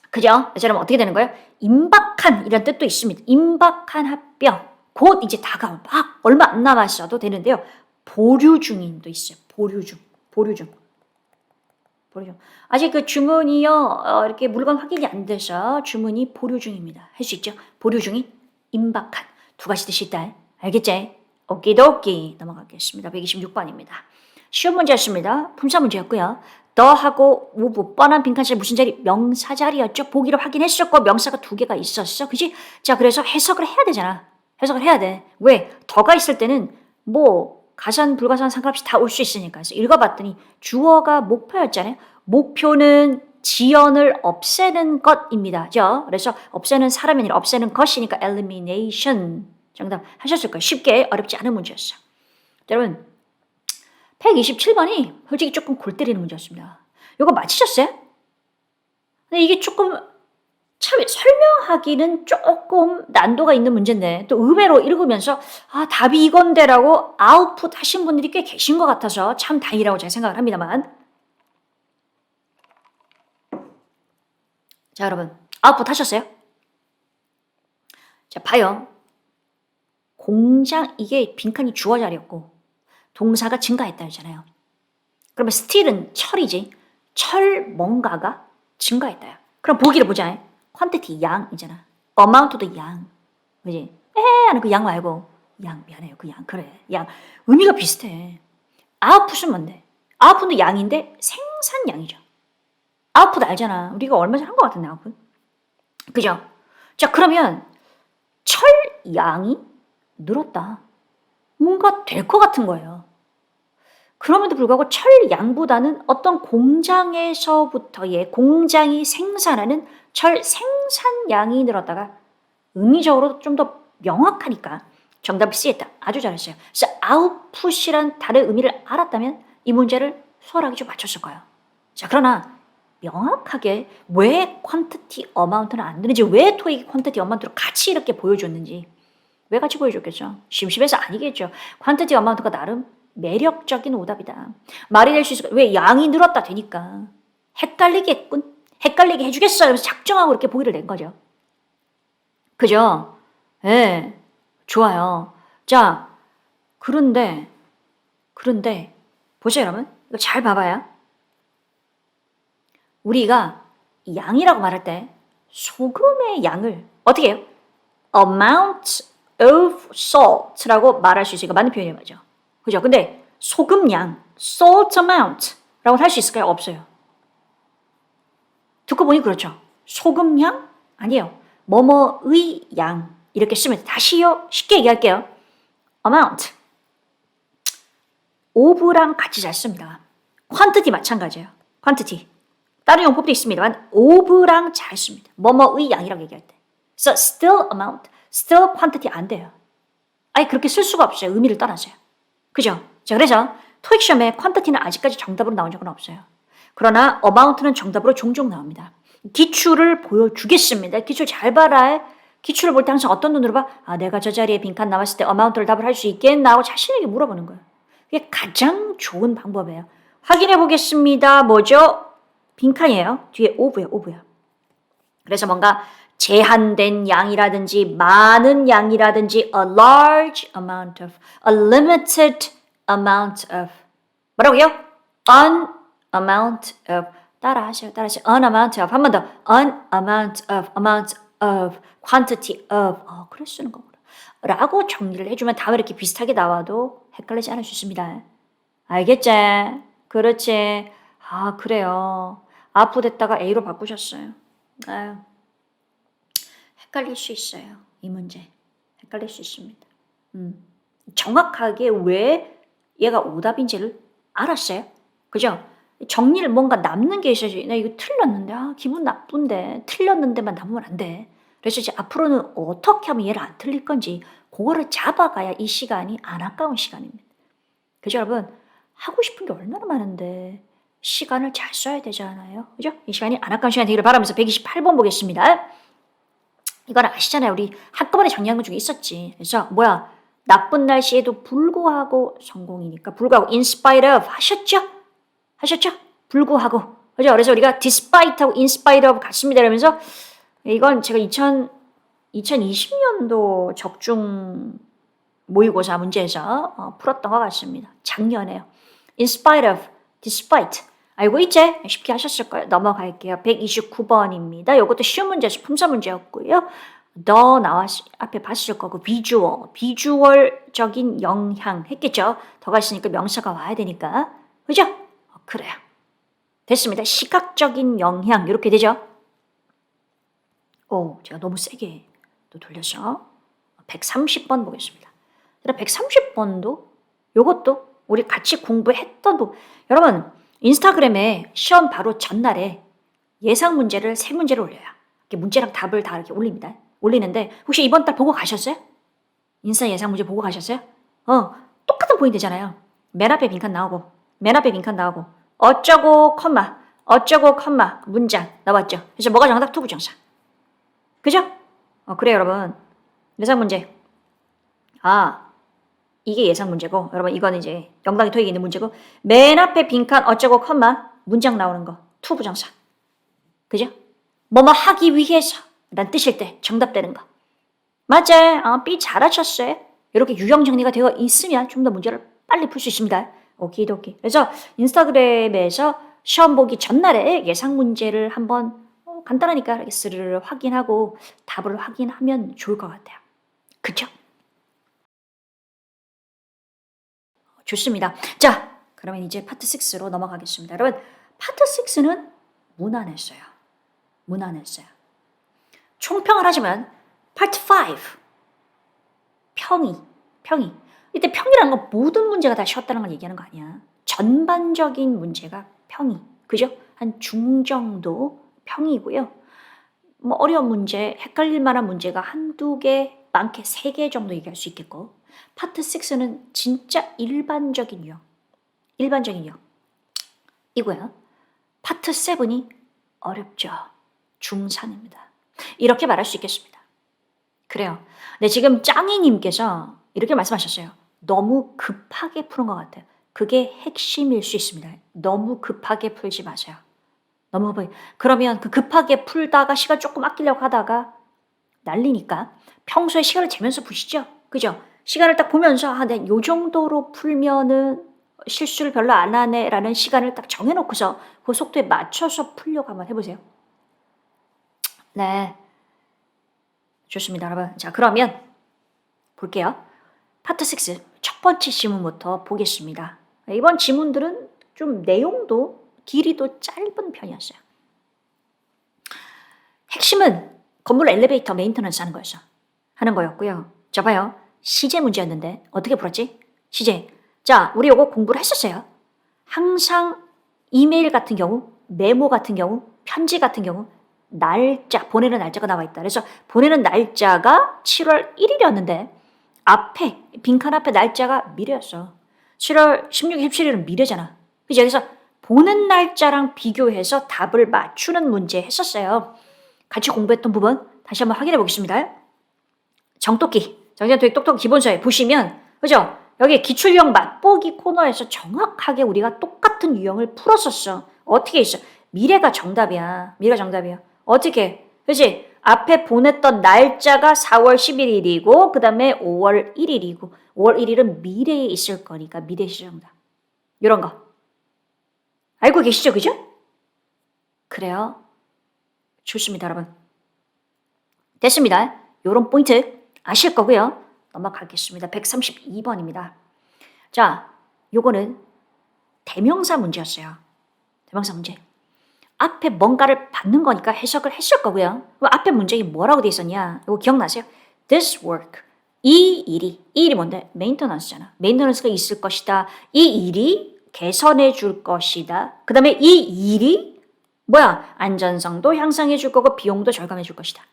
A: 그죠? 그럼 어떻게 되는 거예요? 임박한 이런 뜻도 있습니다. 임박한 합병. 곧 이제 다가온 막 얼마 안 남았어도 되는데요. 보류 중인도 있어요. 보류 중. 아직 그 주문이요. 이렇게 물건 확인이 안 돼서 주문이 보류 중입니다. 할 수 있죠? 보류 중인, 임박한. 두 가지 뜻이 있다. 알겠지? 오키도키 넘어가겠습니다. 126번입니다. 쉬운 문제였습니다. 품사 문제였고요. 더하고 오브 뻔한 빈칸실 무슨 자리? 명사 자리였죠. 보기를 확인했었고 명사가 2개가 있었어. 그지? 자, 그래서 해석을 해야 되잖아. 해석을 해야 돼. 왜? 더가 있을 때는 뭐 가산 불가산 상관없이 다 올 수 있으니까. 그래서 읽어봤더니 주어가 목표였잖아요. 목표는 지연을 없애는 것입니다. 그래서 없애는 사람이 아니라 없애는 것이니까 elimination. 정답 하셨을 거예요. 쉽게 어렵지 않은 문제였어요. 여러분 127번이 솔직히 조금 골 때리는 문제였습니다. 이거 맞히셨어요? 근데 이게 조금 참 설명하기는 조금 난도가 있는 문제인데 또 의외로 읽으면서 답이 이건데라고 아웃풋 하신 분들이 꽤 계신 것 같아서 참 다행이라고 제가 생각을 합니다만. 자, 여러분 아웃풋 하셨어요? 자, 봐요. 공장 이게 빈칸이 주어 자리였고 동사가 증가했다 했잖아요. 그러면 still은 철이지. 철 뭔가가 증가했다요. 그럼 보기를 보자. quantity 양이잖아. amount도 양. 그지? 하는 그 양 말고 양 미안해요. 그 양 그래. 양 의미가 비슷해. output은 뭔데? output도 양인데 생산량이죠. output 알잖아. 우리가 얼마 전에 한 것 같은데 output. 그죠? 자, 그러면 철 양이 늘었다. 뭔가 될 것 같은 거예요. 그럼에도 불구하고 철양보다는 어떤 공장에서부터의 공장이 생산하는 철 생산량이 늘었다가 의미적으로 좀 더 명확하니까 정답이 C였다. 아주 잘했어요. 그래서 output이란 다른 의미를 알았다면 이 문제를 수월하게 좀 맞췄을 거예요. 자, 그러나 명확하게 왜 quantity amount는 안 되는지, 왜 토익이 quantity amount로 같이 이렇게 보여줬는지, 왜 같이 보여줬겠죠? 심심해서 아니겠죠. quantity amount가 나름 매력적인 오답이다. 말이 될 수 있을까? 왜 양이 늘었다 되니까. 헷갈리겠군. 헷갈리게 해주겠어. 이러면서 작정하고 이렇게 보기를 낸 거죠. 그죠? 예. 좋아요. 자, 그런데, 보세요, 여러분. 이거 잘 봐봐요. 우리가 양이라고 말할 때 소금의 양을 어떻게 해요? amount of salt라고 말할 수 있으니까 맞는 표현이 맞죠. 그죠? 근데 소금량, salt amount라고 할 수 있을까요? 없어요. 듣고 보니 그렇죠. 소금량? 아니에요. 뭐뭐의 양 이렇게 쓰면 돼. 다시요. 쉽게 얘기할게요. amount. of랑 같이 잘 씁니다. quantity 마찬가지예요. quantity. 다른 용법도 있습니다만 of랑 잘 씁니다. 뭐뭐의 양이라고 얘기할 때. So still amount, still quantity 안 돼요. 아니 그렇게 쓸 수가 없어요. 의미를 떠나서요. 그죠? 자, 그래서 토익 시험에 quantity는 아직까지 정답으로 나온 적은 없어요. 그러나 amount는 정답으로 종종 나옵니다. 기출을 보여주겠습니다. 기출 잘 봐라. 기출을 볼 때 항상 어떤 눈으로 봐? 아, 내가 저 자리에 빈칸 남았을 때 amount를 답을 할 수 있겠나 하고 자신에게 물어보는 거예요. 그게 가장 좋은 방법이에요. 확인해 보겠습니다. 뭐죠? 빈칸이에요. 뒤에 of야. 그래서 뭔가 제한된 양이라든지 많은 양이라든지 a large amount of, a limited amount of 뭐라고요? an amount of 따라하세요. an amount of 한 번 더 an amount of quantity of 그래 쓰는 거구나 라고 정리를 해주면 다음에 이렇게 비슷하게 나와도 헷갈리지 않을 수 있습니다. 알겠지? 그렇지. 아 그래요. 아프됐다가 A로 바꾸셨어요. 아유. 헷갈릴 수 있어요. 이 문제. 헷갈릴 수 있습니다. 정확하게 왜 얘가 오답인지를 알았어요. 그죠? 정리를 뭔가 남는 게 있어야지. 나 이거 틀렸는데, 기분 나쁜데. 틀렸는데만 남으면 안 돼. 그래서 이제 앞으로는 어떻게 하면 얘를 안 틀릴 건지, 그거를 잡아가야 이 시간이 안 아까운 시간입니다. 그죠, 여러분? 하고 싶은 게 얼마나 많은데, 시간을 잘 써야 되잖아요. 그죠? 이 시간이 안 아까운 시간이 되기를 바라면서 128번 보겠습니다. 이건 아시잖아요. 우리 한꺼번에 정리한 것 중에 있었지. 그래서 뭐야 나쁜 날씨에도 불구하고 성공이니까 불구하고 in spite of 하셨죠? 불구하고 그죠? 그래서 우리가 despite하고 in spite of 같습니다. 이러면서 이건 제가 2020년도 적중 모의고사 문제에서 풀었던 것 같습니다. 작년에요. in spite of, despite 알고 있지? 쉽게 하셨을 거예요. 넘어갈게요. 129번입니다. 이것도 쉬운 문제에서 품사 문제였고요. 더 앞에 봤을 거고 비주얼적인 영향 했겠죠. 더가 있으니까 명사가 와야 되니까. 그죠? 그래요. 됐습니다. 시각적인 영향 이렇게 되죠. 제가 너무 세게 또 돌려서 130번 보겠습니다. 130번도 이것도 우리 같이 공부했던 여러분 인스타그램에 시험 바로 전날에 예상 문제를 3문제를 올려요. 이렇게 문제랑 답을 다 이렇게 올립니다. 올리는데 혹시 이번 달 보고 가셨어요? 인스타 예상 문제 보고 가셨어요? 똑같은 포인트잖아요. 맨 앞에 빈칸 나오고 어쩌고 컴마 문장 나왔죠. 그래서 뭐가 정답? 투부정사. 그죠? 그래요 여러분. 예상 문제. 이게 예상 문제고 여러분 이거는 이제 영당이 토익에 있는 문제고 맨 앞에 빈칸 어쩌고 컴마 문장 나오는 거 투부정사. 그죠? 뭐뭐 하기 위해서 란 뜻일 때 정답 되는 거. 맞아요. B 잘하셨어요. 이렇게 유형 정리가 되어 있으면 좀 더 문제를 빨리 풀 수 있습니다. 오키도키. 그래서 인스타그램에서 시험 보기 전날에 예상 문제를 한번 간단하니까 이렇게 스르르 확인하고 답을 확인하면 좋을 것 같아요. 그쵸? 좋습니다. 자, 그러면 이제 파트 6로 넘어가겠습니다. 여러분, 파트 6는 무난했어요. 총평을 하자면 파트 5 평이. 이때 평이라는 건 모든 문제가 다 쉬웠다는 걸 얘기하는 거 아니야. 전반적인 문제가 평이, 그죠? 한 중정도 평이고요. 뭐 어려운 문제, 헷갈릴 만한 문제가 한두 개, 많게 세 개 정도 얘기할 수 있겠고, 파트 6는 진짜 일반적인 유형, 일반적인 유형 이고요. 파트 7이 어렵죠. 중산입니다. 이렇게 말할 수 있겠습니다. 그래요. 네, 지금 짱이님께서 이렇게 말씀하셨어요. 너무 급하게 푸는 것 같아요. 그게 핵심일 수 있습니다. 너무 급하게 풀지 마세요. 너무 급하게. 그러면 그 급하게 풀다가 시간 조금 아끼려고 하다가 날리니까 평소에 시간을 재면서 푸시죠. 그죠? 시간을 딱 보면서 네, 요 정도로 풀면은 실수를 별로 안 하네라는 시간을 딱 정해놓고서 그 속도에 맞춰서 풀려고 한번 해보세요. 네. 좋습니다, 여러분. 자, 그러면 볼게요. 파트 6 첫 번째 지문부터 보겠습니다. 이번 지문들은 좀 내용도 길이도 짧은 편이었어요. 핵심은 건물 엘리베이터 메인터넌스 하는 거였고요. 자, 봐요. 시제 문제였는데 어떻게 풀었지? 시제. 자, 우리 요거 공부를 했었어요. 항상 이메일 같은 경우, 메모 같은 경우, 편지 같은 경우 날짜, 보내는 날짜가 나와 있다. 그래서 보내는 날짜가 7월 1일이었는데 앞에, 빈칸 앞에 날짜가 미래였어. 7월 16일, 17일은 미래잖아. 그죠? 그래서 보낸 날짜랑 비교해서 답을 맞추는 문제 했었어요. 같이 공부했던 부분 다시 한번 확인해 보겠습니다. 정똑기, 정전토익 똑똑 기본서에 보시면, 그죠? 여기 기출유형 맛보기 코너에서 정확하게 우리가 똑같은 유형을 풀었었어. 어떻게 있어? 미래가 정답이야. 미래가 정답이야. 어떻게? 그치? 앞에 보냈던 날짜가 4월 11일이고 그 다음에 5월 1일이고 5월 1일은 미래에 있을 거니까 미래 시정답. 이런 거. 알고 계시죠? 그죠? 그래요. 좋습니다, 여러분. 됐습니다. 요런 포인트 아실 거고요. 넘어가겠습니다. 132번입니다. 자, 요거는 대명사 문제였어요. 대명사 문제. 앞에 뭔가를 받는 거니까 해석을 했을 거고요. 앞에 문제에 뭐라고 돼 있었냐? 이거 기억나세요? This work. 이 일이 뭔데? 메인터넌스잖아. 메인터넌스가 있을 것이다. 이 일이 개선해 줄 것이다. 그 다음에 이 일이 뭐야? 안전성도 향상해 줄 거고 비용도 절감해 줄 것이다.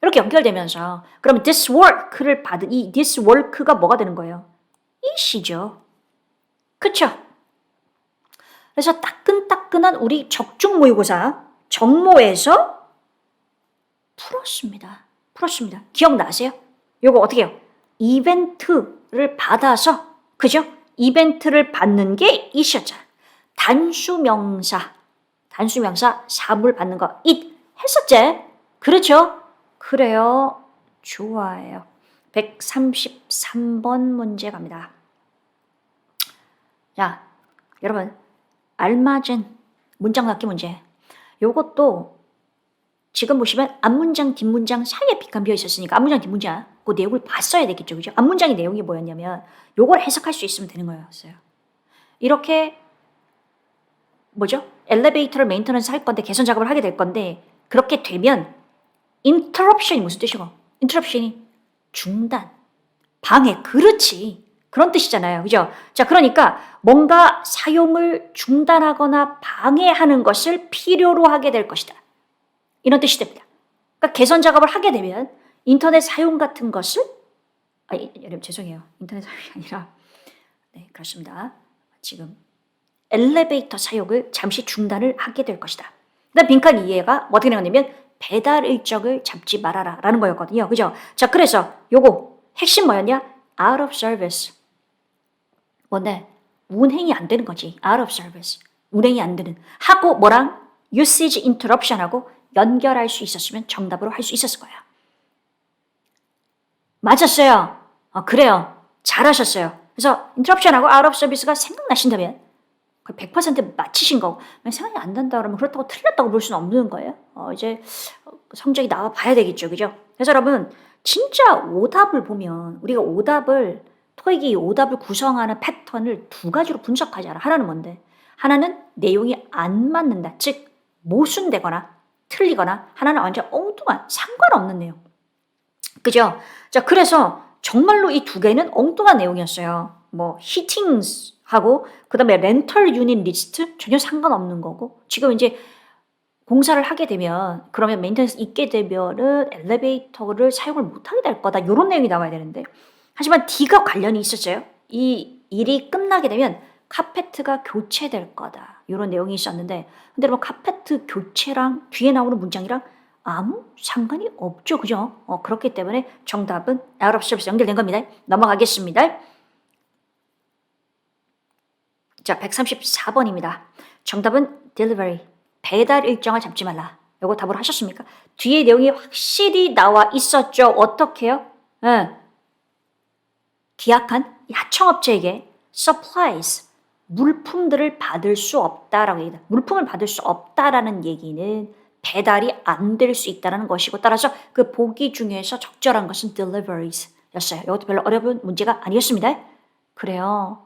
A: 이렇게 연결되면서 그러면 this work를 받은 이 this work가 뭐가 되는 거예요? 이시죠. 그쵸? 그래서 따끈따끈한 우리 적중 모의고사 정모에서 풀었습니다. 기억나세요? 요거 어떻게 해요? 이벤트를 받아서, 그죠? 이벤트를 받는 게 이시였잖아. 단수명사 사물 받는 거 it 했었지? 그렇죠? 그래요. 좋아요. 133번 문제 갑니다. 자, 여러분 알맞은 문장 갖기 문제. 요것도 지금 보시면 앞문장 뒷문장 사이에 빈칸 비어 있었으니까 앞문장 뒷문장 그 내용을 봤어야 되겠죠. 그죠? 앞문장의 내용이 뭐였냐면 요걸 해석할 수 있으면 되는 거였어요. 이렇게 뭐죠? 엘리베이터를 메인터넌스 할 건데 개선 작업을 하게 될 건데 그렇게 되면 interruption이 무슨 뜻이고? interruption이 중단, 방해, 그렇지. 그런 뜻이잖아요. 그죠? 자, 그러니까 뭔가 사용을 중단하거나 방해하는 것을 필요로 하게 될 것이다. 이런 뜻이 됩니다. 그러니까 개선 작업을 하게 되면 인터넷 사용 같은 것을 여러분 죄송해요. 인터넷 사용이 아니라 네, 그렇습니다. 지금 엘리베이터 사용을 잠시 중단을 하게 될 것이다. 그다음 빈칸 이해가 어떻게 나오냐면 배달 일정을 잡지 말아라 라는 거였거든요. 그죠? 자, 그래서 요거 핵심 뭐였냐? out of service. 뭔데? 운행이 안 되는 거지. out of service. 운행이 안 되는. 하고 뭐랑? usage interruption하고 연결할 수 있었으면 정답으로 할 수 있었을 거야. 맞았어요. 그래요. 잘하셨어요. 그래서 interruption하고 out of service가 생각나신다면 100% 맞히신 거고 생각이 안 난다 그러면 그렇다고 틀렸다고 볼 수는 없는 거예요. 이제 성적이 나와 봐야 되겠죠. 그죠? 그래서 여러분 진짜 오답을 보면 우리가 토익이 오답을 구성하는 패턴을 두 가지로 분석하잖아. 하나는 뭔데? 하나는 내용이 안 맞는다. 즉 모순되거나 틀리거나 하나는 완전 엉뚱한 상관없는 내용. 그죠? 자, 그래서 정말로 이 두 개는 엉뚱한 내용이었어요. 뭐 히팅하고 그다음에 렌털 유닛 리스트 전혀 상관없는 거고 지금 이제 공사를 하게 되면 그러면 메인테넌스 있게 되면은 엘리베이터를 사용을 못하게 될 거다. 요런 내용이 나와야 되는데 하지만 D가 관련이 있었어요. 이 일이 끝나게 되면 카페트가 교체될 거다. 요런 내용이 있었는데 근데 여러분 카페트 교체랑 뒤에 나오는 문장이랑 아무 상관이 없죠. 그죠? 그렇기 때문에 정답은 out of service 연결된 겁니다. 넘어가겠습니다. 자, 134번입니다. 정답은 delivery. 배달 일정을 잡지 말라. 요거 답으로 하셨습니까? 뒤에 내용이 확실히 나와 있었죠. 어떻게 해요? 계약한 하청업체에게 supplies, 물품들을 받을 수 없다라고 얘기합니다. 물품을 받을 수 없다라는 얘기는 배달이 안 될 수 있다는 것이고 따라서 그 보기 중에서 적절한 것은 deliveries 였어요. 이것도 별로 어려운 문제가 아니었습니다. 그래요.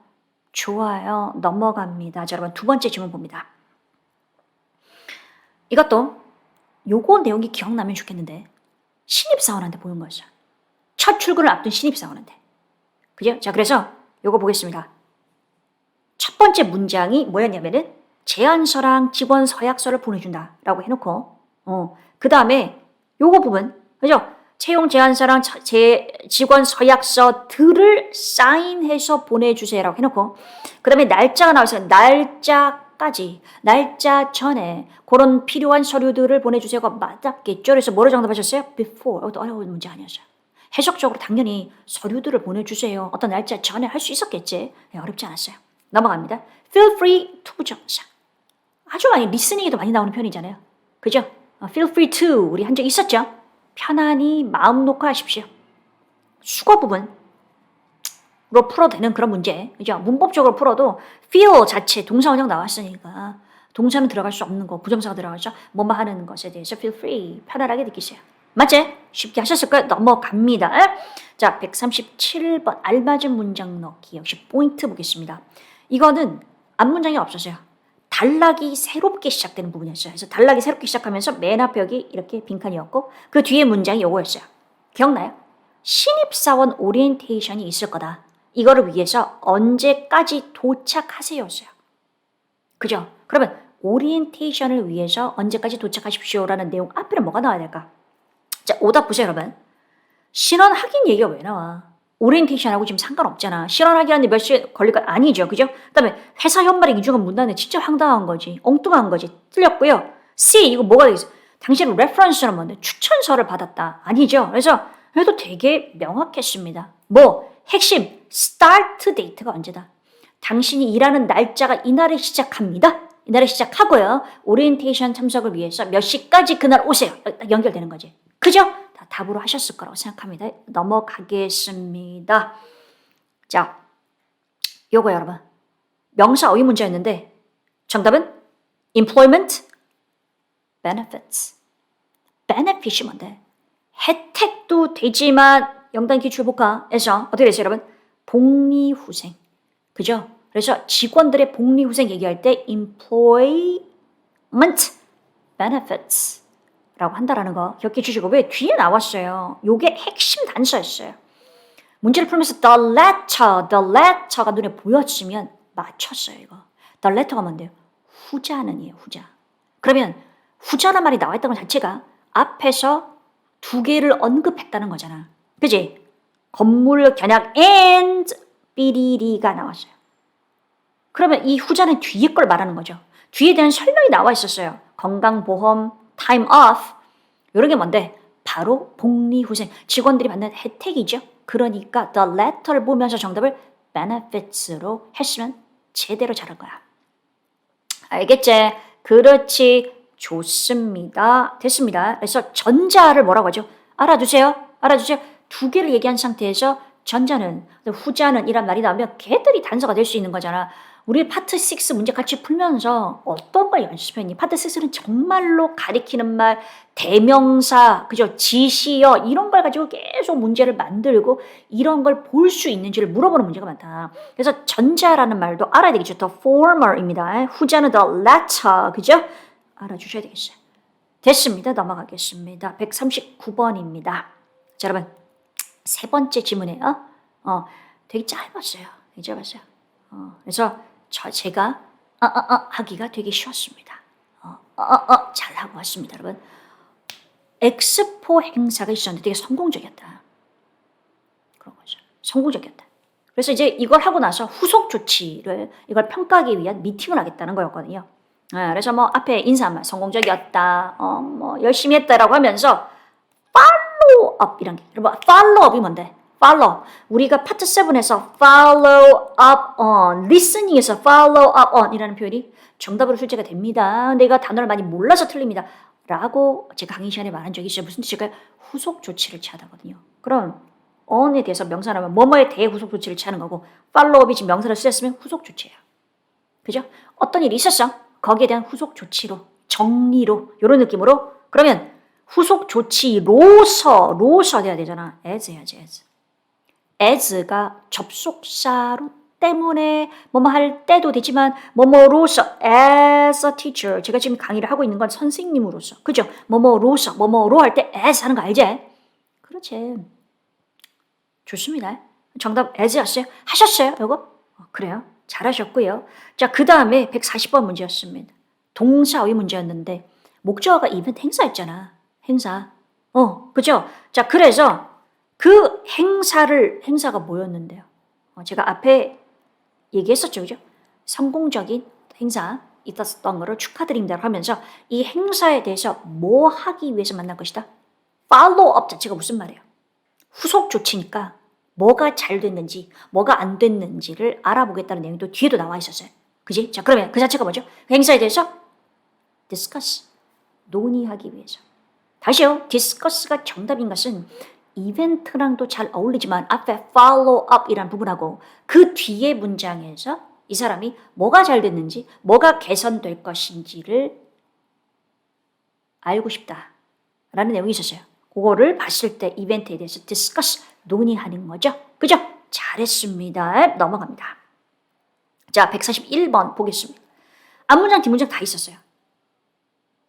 A: 좋아요. 넘어갑니다. 자, 여러분 두 번째 질문 봅니다. 이것도 요거 내용이 기억나면 좋겠는데 신입사원한테 보는 거죠. 첫 출근을 앞둔 신입사원한테. 그죠? 자, 그래서 요거 보겠습니다. 첫 번째 문장이 뭐였냐면은 제안서랑 직원 서약서를 보내준다라고 해놓고 그 다음에 요거 부분 그죠? 채용 제안서랑 직원 서약서들을 사인해서 보내주세요라고 해놓고 그 다음에 날짜가 나와있어요. 날짜까지 날짜 전에 그런 필요한 서류들을 보내주세요가 맞았겠죠. 그래서 뭐를 정답하셨어요? before. 이것도 어려운 문제 아니었어요. 해석적으로 당연히 서류들을 보내주세요. 어떤 날짜 전에 할 수 있었겠지. 네, 어렵지 않았어요. 넘어갑니다. Feel free to 부정사. 아주 많이 리스닝에도 많이 나오는 편이잖아요. 그죠? Feel free to 우리 한 적 있었죠? 편안히 마음 놓고 하십시오. 수거 부분으로 풀어도 되는 그런 문제. 그죠? 문법적으로 풀어도 feel 자체 동사원형 나왔으니까 동사는 들어갈 수 없는 거, 부정사가 들어가죠. 뭐뭐 하는 것에 대해서 feel free 편안하게 느끼세요. 맞지? 쉽게 하셨을까요? 넘어갑니다. 자, 137번 알맞은 문장 넣기 역시 포인트 보겠습니다. 이거는 앞문장이 없었어요. 단락이 새롭게 시작되는 부분이었어요. 그래서 단락이 새롭게 시작하면서 맨 앞에 여기 이렇게 빈칸이었고 그 뒤에 문장이 요거였어요. 기억나요? 신입사원 오리엔테이션이 있을 거다. 이거를 위해서 언제까지 도착하세요였어요. 그죠? 그러면 오리엔테이션을 위해서 언제까지 도착하십시오라는 내용 앞에는 뭐가 나와야 될까? 자, 오답 보세요, 여러분. 신원 확인 얘기가 왜 나와? 오리엔테이션하고 지금 상관없잖아. 신원 확인하는데 몇 시에 걸릴까? 아니죠. 그죠? 그 다음에 회사 현발의 이중은 문단에 진짜 황당한 거지. 엉뚱한 거지. 틀렸고요. C, 이거 뭐가 되겠어? 당신은 레퍼런스는 뭔데? 추천서를 받았다. 아니죠. 그래서 그래도 되게 명확했습니다. 뭐? 핵심, 스타트 데이트가 언제다? 당신이 일하는 날짜가 이날에 시작합니다. 이날에 시작하고요. 오리엔테이션 참석을 위해서 몇 시까지 그날 오세요. 딱 연결되는 거지. 그죠? 다 답으로 하셨을 거라고 생각합니다. 넘어가겠습니다. 자, 요거 여러분. 명사 어휘 문제였는데 정답은 employment benefits. benefit이 뭔데? 혜택도 되지만 영단 기출복화에서 어떻게 됐어요, 여러분? 복리후생. 그죠? 그래서 직원들의 복리후생 얘기할 때 employment benefits 라고 한다라는 거 기억해 주시고 왜 뒤에 나왔어요. 요게 핵심 단서였어요. 문제를 풀면서 the letter가 눈에 보였으면 맞췄어요. 이거. the letter가 뭔데요? 후자는이에요. 후자. 그러면 후자란 말이 나와있던 것 자체가 앞에서 두 개를 언급했다는 거잖아. 그지? 건물 견약 and 삐리리가 나왔어요. 그러면 이 후자는 뒤에 걸 말하는 거죠. 뒤에 대한 설명이 나와 있었어요. 건강보험, time off 이런 게 뭔데? 바로 복리후생, 직원들이 받는 혜택이죠. 그러니까 the letter를 보면서 정답을 benefits로 했으면 제대로 잘할 거야. 알겠지? 그렇지. 좋습니다. 됐습니다. 그래서 전자를 뭐라고 하죠? 알아두세요. 알아두세요. 두 개를 얘기한 상태에서 전자는, 후자는 이란 말이 나오면 걔들이 단서가 될 수 있는 거잖아. 우리 파트 6 문제 같이 풀면서 어떤 걸 연습했니? 파트 6는 정말로 가리키는 말, 대명사, 그죠? 지시어 이런 걸 가지고 계속 문제를 만들고 이런 걸 볼 수 있는지를 물어보는 문제가 많다. 그래서 전자라는 말도 알아야 되겠죠. The former입니다. 후자는 the latter, 그죠? 알아주셔야 되겠어요. 됐습니다. 넘어가겠습니다. 139번입니다. 자, 여러분 세 번째 질문이에요. 되게 짧았어요. 잊어봤어요. 그래서 제가 하기가 되게 쉬웠습니다. 잘하고 왔습니다, 여러분. 엑스포 행사가 있었는데 되게 성공적이었다. 그런 거죠. 성공적이었다. 그래서 이제 이걸 하고 나서 후속 조치를 이걸 평가하기 위한 미팅을 하겠다는 거였거든요. 그래서 뭐 앞에 인사말 성공적이었다, 뭐 열심히 했다라고 하면서 팔로우업 이런 게, 여러분 팔로우업이 뭔데? 팔로우. 우리가 파트 7에서 follow up on, listening에서 follow up on 이라는 표현이 정답으로 출제가 됩니다. 근데 이거 단어를 많이 몰라서 틀립니다. 라고 제가 강의 시간에 말한 적이 있어요. 무슨 뜻일까요? 후속 조치를 취하다거든요. 그럼 on에 대해서 명사라면 뭐뭐에 대해 후속 조치를 취하는 거고 followup이 지금 명사를 쓰였으면 후속 조치예요. 그죠? 어떤 일이 있었어? 거기에 대한 후속 조치로, 정리로, 이런 느낌으로. 그러면 후속 조치로서 돼야 되잖아. as 해야지, as. as가 접속사로 때문에 뭐뭐 할 때도 되지만 뭐뭐로서 as a teacher, 제가 지금 강의를 하고 있는 건 선생님으로서, 그죠? 뭐뭐로서, 뭐뭐로 할 때 as 하는 거 알지? 그렇지. 좋습니다. 정답 as였어요. 하셨어요, 이거? 그래요. 잘하셨고요. 자, 그 다음에 140번 문제였습니다. 동사의 문제였는데 목적어가 이벤트 행사였잖아. 행사. 그죠? 자, 그래서 그 행사가 뭐였는데요? 제가 앞에 얘기했었죠, 그죠? 성공적인 행사 있었던 거를 축하드립니다 하면서 이 행사에 대해서 뭐 하기 위해서 만난 것이다? 팔로우업 자체가 무슨 말이에요? 후속 조치니까 뭐가 잘 됐는지, 뭐가 안 됐는지를 알아보겠다는 내용도 뒤에도 나와 있었어요. 그지? 자, 그러면 그 자체가 뭐죠? 그 행사에 대해서 discuss, 논의하기 위해서. 다시요, discuss가 정답인 것은 이벤트랑도 잘 어울리지만 앞에 follow up이라는 부분하고 그 뒤에 문장에서 이 사람이 뭐가 잘 됐는지, 뭐가 개선될 것인지를 알고 싶다라는 내용이 있었어요. 그거를 봤을 때 이벤트에 대해서 discuss, 논의하는 거죠. 그죠? 잘했습니다. 넘어갑니다. 자, 141번 보겠습니다. 앞문장, 뒷문장 다 있었어요.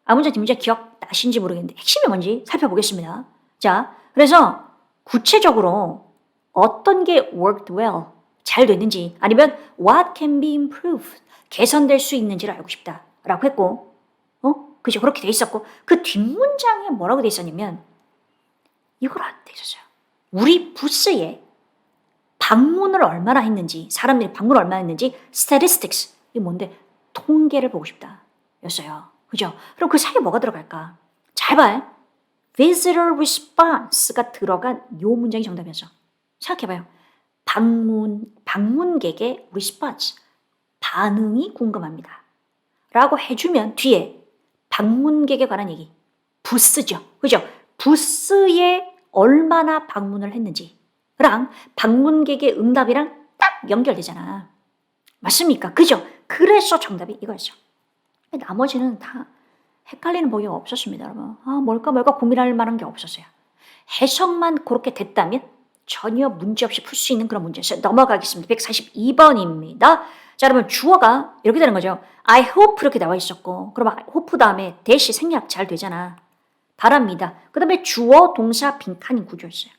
A: 앞문장, 뒷문장 기억나신지 모르겠는데 핵심이 뭔지 살펴보겠습니다. 자, 그래서 구체적으로 어떤 게 worked well, 잘 됐는지 아니면 what can be improved, 개선될 수 있는지를 알고 싶다라고 했고, 그죠? 그렇게 돼 있었고 그 뒷문장에 뭐라고 돼 있었냐면 이걸 안 돼 있었어요. 우리 부스에 방문을 얼마나 했는지, 사람들이 방문을 얼마나 했는지 statistics, 이게 뭔데? 통계를 보고 싶다 였어요. 그죠? 그럼 그 사이에 뭐가 들어갈까? 잘 봐요. visitor response가 들어간 요 문장이 정답이었어. 생각해봐요. 방문객의 response, 반응이 궁금합니다. 라고 해주면 뒤에 방문객에 관한 얘기, 부스죠. 그죠? 부스에 얼마나 방문을 했는지랑 방문객의 응답이랑 딱 연결되잖아. 맞습니까? 그죠? 그래서 정답이 이거였죠. 나머지는 다 헷갈리는 보기가 없었습니다, 여러분. 뭘까 고민할 만한 게 없었어요. 해석만 그렇게 됐다면 전혀 문제없이 풀 수 있는 그런 문제였어요. 넘어가겠습니다. 142번입니다. 자, 여러분 주어가 이렇게 되는 거죠. I hope 이렇게 나와 있었고, 그럼 hope 다음에 대시 생략 잘 되잖아. 바랍니다. 그 다음에 주어, 동사, 빈칸인 구조였어요.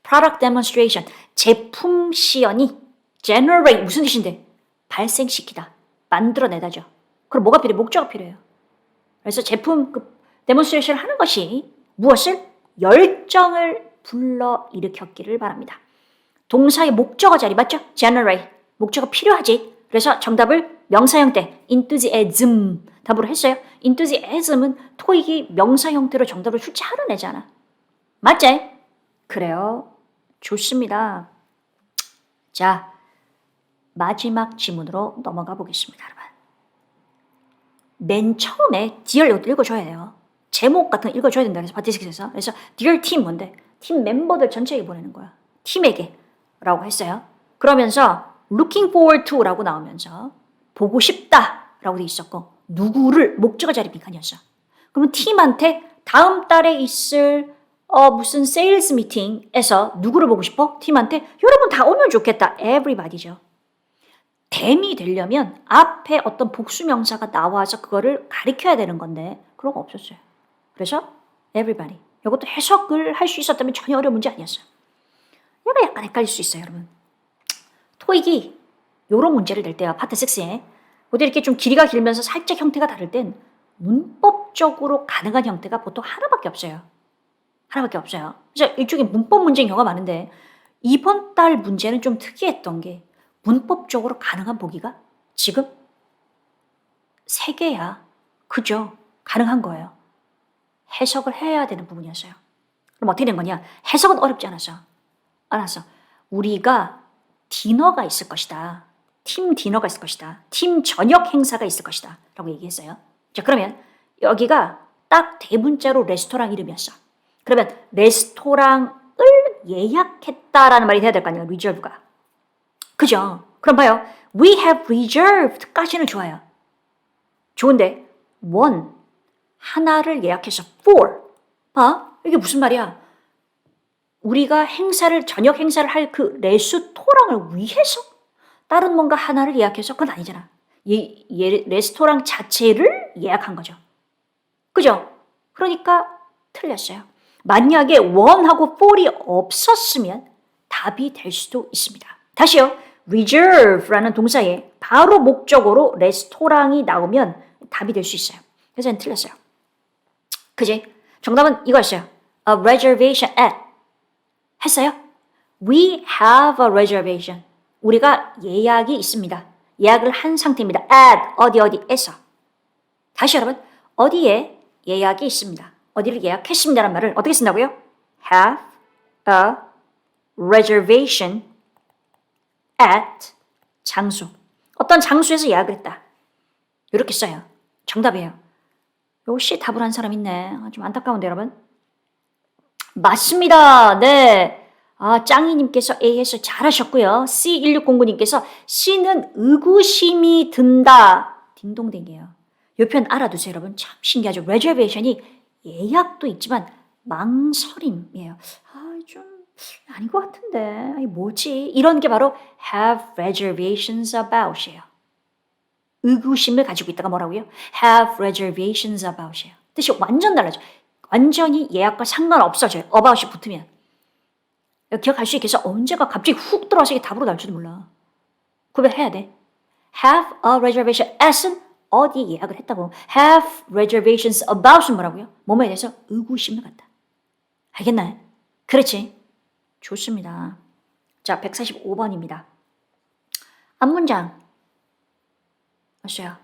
A: product demonstration, 제품 시연이 generate, 무슨 뜻인데? 발생시키다, 만들어내다죠. 그럼 뭐가 필요해요? 목적어가 필요해요. 그래서 제품 데몬스트레이션 하는 것이 무엇을? 열정을 불러일으켰기를 바랍니다. 동사의 목적어 자리 맞죠? generate, 목적어 필요하지. 그래서 정답을 명사 형태 enthusiasm 답으로 했어요. enthusiasm은 토익이 명사 형태로 정답을 출제하는 애잖아. 맞지? 그래요. 좋습니다. 자, 마지막 지문으로 넘어가 보겠습니다, 여러분. 맨 처음에 dear 읽어줘야 돼요. 제목 같은 거 읽어줘야 된다. 그래서 파티식에서. 그래서 dear team 뭔데? 팀 멤버들 전체에게 보내는 거야. 팀에게 라고 했어요. 그러면서 looking forward to 라고 나오면서 보고 싶다 라고 돼 있었고 누구를 목적어 자리 빈칸이었어. 그러면 팀한테 다음 달에 있을 무슨 세일즈 미팅에서 누구를 보고 싶어? 팀한테 여러분 다 오면 좋겠다. everybody죠. 댐이 되려면 앞에 어떤 복수명사가 나와서 그거를 가리켜야 되는 건데 그런 거 없었어요. 그래서 everybody. 이것도 해석을 할 수 있었다면 전혀 어려운 문제 아니었어요. 얘가 약간 헷갈릴 수 있어요, 여러분. 토익이 요런 문제를 낼 때요. 파트 6에. 근데 이렇게 좀 길이가 길면서 살짝 형태가 다를 땐 문법적으로 가능한 형태가 보통 하나밖에 없어요. 하나밖에 없어요. 그래서 일종의 문법 문제인 경우가 많은데 이번 달 문제는 좀 특이했던 게 문법적으로 가능한 보기가 지금 3개야. 그죠? 가능한 거예요. 해석을 해야 되는 부분이었어요. 그럼 어떻게 된 거냐? 해석은 어렵지 않았어. 우리가 디너가 있을 것이다. 팀 디너가 있을 것이다. 팀 저녁 행사가 있을 것이다. 라고 얘기했어요. 자, 그러면 여기가 딱 대문자로 레스토랑 이름이었어. 그러면 레스토랑을 예약했다라는 말이 돼야 될 거 아니에요. reserve가. 그죠? 그럼 봐요. We have reserved까지는 좋아요. 좋은데 one, 하나를 예약해서 for. 봐. 이게 무슨 말이야? 우리가 저녁 행사를 할 그 레스토랑을 위해서 다른 뭔가 하나를 예약해서 그건 아니잖아. 레스토랑 자체를 예약한 거죠. 그죠? 그러니까 틀렸어요. 만약에 one하고 for이 없었으면 답이 될 수도 있습니다. 다시요. reserve라는 동사에 바로 목적어로 레스토랑이 나오면 답이 될 수 있어요. 그래서 틀렸어요. 그지? 정답은 이거였어요. A reservation at. 했어요? We have a reservation. 우리가 예약이 있습니다. 예약을 한 상태입니다. at 어디에서. 다시 여러분. 어디에 예약이 있습니다. 어디를 예약했습니다라는 말을 어떻게 쓴다고요? Have a reservation at 장소. 어떤 장소에서 예약을 했다. 이렇게 써요. 정답이에요. 역시 답을 한 사람 있네. 좀 안타까운데 여러분. 맞습니다. 네. 짱이님께서 A에서 잘하셨고요. C1609님께서 C는 의구심이 든다. 딩동댕이에요. 이 표현 알아두세요, 여러분. 참 신기하죠. reservation이 예약도 있지만 망설임이에요. 좀 아닌 것 같은데. 뭐지? 이런 게 바로 have reservations about이에요. 의구심을 가지고 있다가 뭐라고요? have reservations about이에요. 뜻이 완전 달라져. 완전히 예약과 상관없어져요. about이 붙으면. 기억할 수 있겠어? 언제가 갑자기 훅 들어와서 이게 답으로 나올지도 몰라. 구별해야 돼. have a reservation at은 어디 예약을 했다고. have reservations about은 뭐라고요? 뭐뭐에 대해서 의구심을 갖다. 알겠나요? 그렇지. 좋습니다. 자, 145번입니다. 앞문장. 맞아요.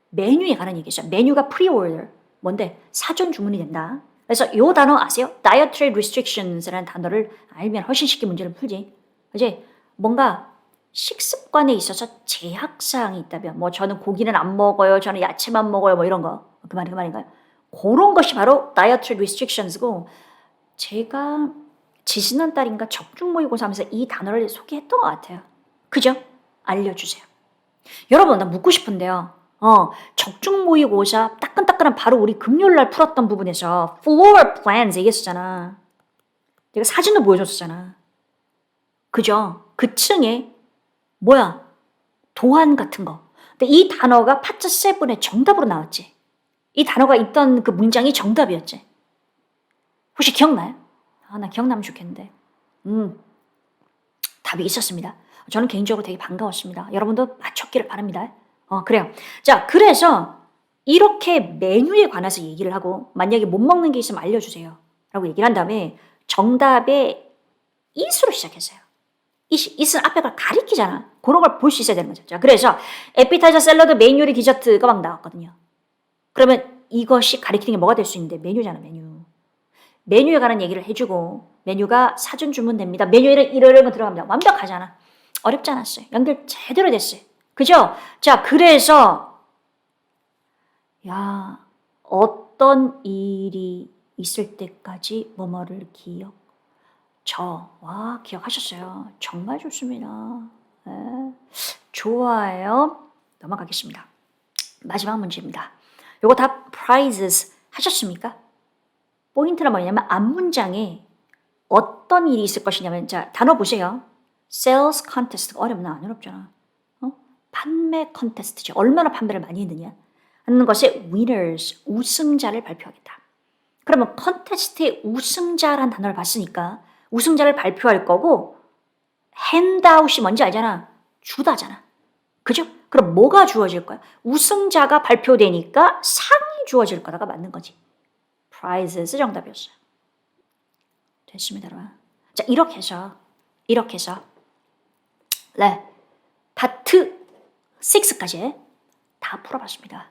A: 메뉴에 관한 얘기죠. 메뉴가 pre-order. 뭔데? 사전 주문이 된다. 그래서 이 단어 아세요? dietary restrictions라는 단어를 알면 훨씬 쉽게 문제를 풀지. 그지? 뭔가 식습관에 있어서 제약사항이 있다면, 뭐 저는 고기는 안 먹어요, 저는 야채만 먹어요, 뭐 이런 거. 그 말인가요? 그런 것이 바로 dietary restrictions고, 제가 지지난달인가 적중모의고사 하면서 이 단어를 소개했던 것 같아요. 그죠? 알려주세요. 여러분, 나 묻고 싶은데요. 적중모의고사 따끈따끈한 바로 우리 금요일날 풀었던 부분에서 floor plans 얘기했었잖아. 내가 사진도 보여줬었잖아. 그죠? 그 층에 도안 같은 거. 근데 이 단어가 파트 7의 정답으로 나왔지. 이 단어가 있던 그 문장이 정답이었지. 혹시 기억나요? 나 기억나면 좋겠는데. 답이 있었습니다. 저는 개인적으로 되게 반가웠습니다. 여러분도 맞췄기를 바랍니다. 그래요. 자, 그래서 이렇게 메뉴에 관해서 얘기를 하고 만약에 못 먹는 게 있으면 알려주세요. 라고 얘기를 한 다음에 정답에 it으로 시작했어요. it은 앞에 걸 가리키잖아. 그런 걸 볼 수 있어야 되는 거죠. 자, 그래서 에피타이저, 샐러드, 메인 요리, 디저트가 막 나왔거든요. 그러면 이것이 가리키는 게 뭐가 될 수 있는데 메뉴잖아, 메뉴. 메뉴에 관한 얘기를 해주고 메뉴가 사전 주문됩니다. 메뉴에는 이런 거 들어갑니다. 완벽하잖아. 어렵지 않았어요. 연결 제대로 됐어요. 그죠? 자, 그래서 어떤 일이 있을 때까지 뭐뭐를 기억하셨어요. 정말 좋습니다. 네. 좋아요. 넘어가겠습니다. 마지막 문제입니다. 요거 다 prizes 하셨습니까? 포인트는 뭐냐면 앞문장에 어떤 일이 있을 것이냐면, 자, 단어 보세요. sales contest. 어렵나? 안 어렵잖아. 판매 컨테스트죠. 얼마나 판매를 많이 했느냐 하는 것에 winners, 우승자를 발표하겠다. 그러면 컨테스트의 우승자란 단어를 봤으니까 우승자를 발표할 거고 핸드아웃이 뭔지 알잖아. 주다잖아. 그죠? 그럼 뭐가 주어질 거야? 우승자가 발표되니까 상이 주어질 거다가 맞는 거지. prizes 정답이었어요. 됐습니다, 여러분. 자, 이렇게 해서 네, 파트 6까지 다 풀어봤습니다.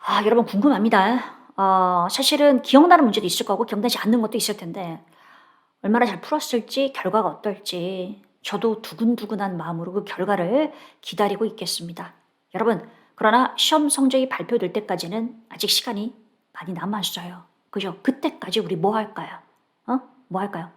A: 아, 여러분 궁금합니다. 사실은 기억나는 문제도 있을 거고 기억나지 않는 것도 있을 텐데 얼마나 잘 풀었을지 결과가 어떨지 저도 두근두근한 마음으로 그 결과를 기다리고 있겠습니다. 여러분, 그러나 시험 성적이 발표될 때까지는 아직 시간이 많이 남았어요. 그죠? 그때까지 우리 뭐 할까요? 뭐 할까요?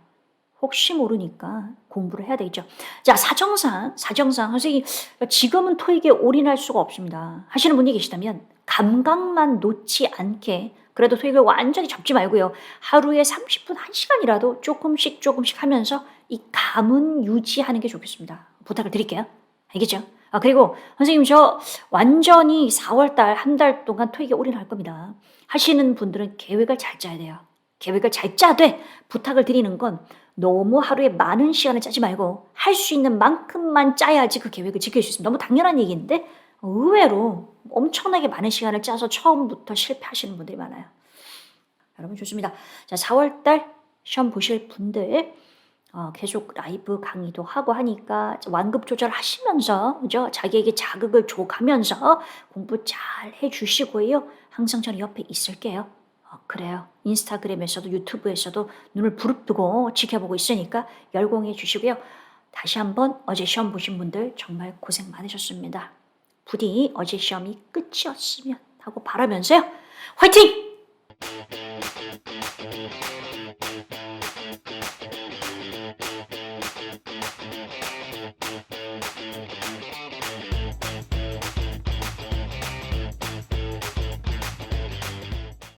A: 혹시 모르니까 공부를 해야 되겠죠. 자, 사정상 선생님 지금은 토익에 올인할 수가 없습니다. 하시는 분이 계시다면 감각만 놓지 않게 그래도 토익을 완전히 접지 말고요. 하루에 30분, 1시간이라도 조금씩 하면서 이 감은 유지하는 게 좋겠습니다. 부탁을 드릴게요. 알겠죠? 그리고 선생님 저 완전히 4월 달, 한 달 동안 토익에 올인할 겁니다. 하시는 분들은 계획을 잘 짜야 돼요. 계획을 잘 짜되 부탁을 드리는 건 너무 하루에 많은 시간을 짜지 말고 할 수 있는 만큼만 짜야지 그 계획을 지킬 수 있습니다. 너무 당연한 얘기인데 의외로 엄청나게 많은 시간을 짜서 처음부터 실패하시는 분들이 많아요. 여러분 좋습니다. 자, 4월달 시험 보실 분들 계속 라이브 강의도 하고 하니까 완급 조절하시면서 그죠? 자기에게 자극을 줘가면서 공부 잘 해주시고요. 항상 저는 옆에 있을게요. 그래요. 인스타그램에서도 유튜브에서도 눈을 부릅뜨고 지켜보고 있으니까 열공해 주시고요. 다시 한번 어제 시험 보신 분들 정말 고생 많으셨습니다. 부디 어제 시험이 끝이었으면 하고 바라면서요. 화이팅!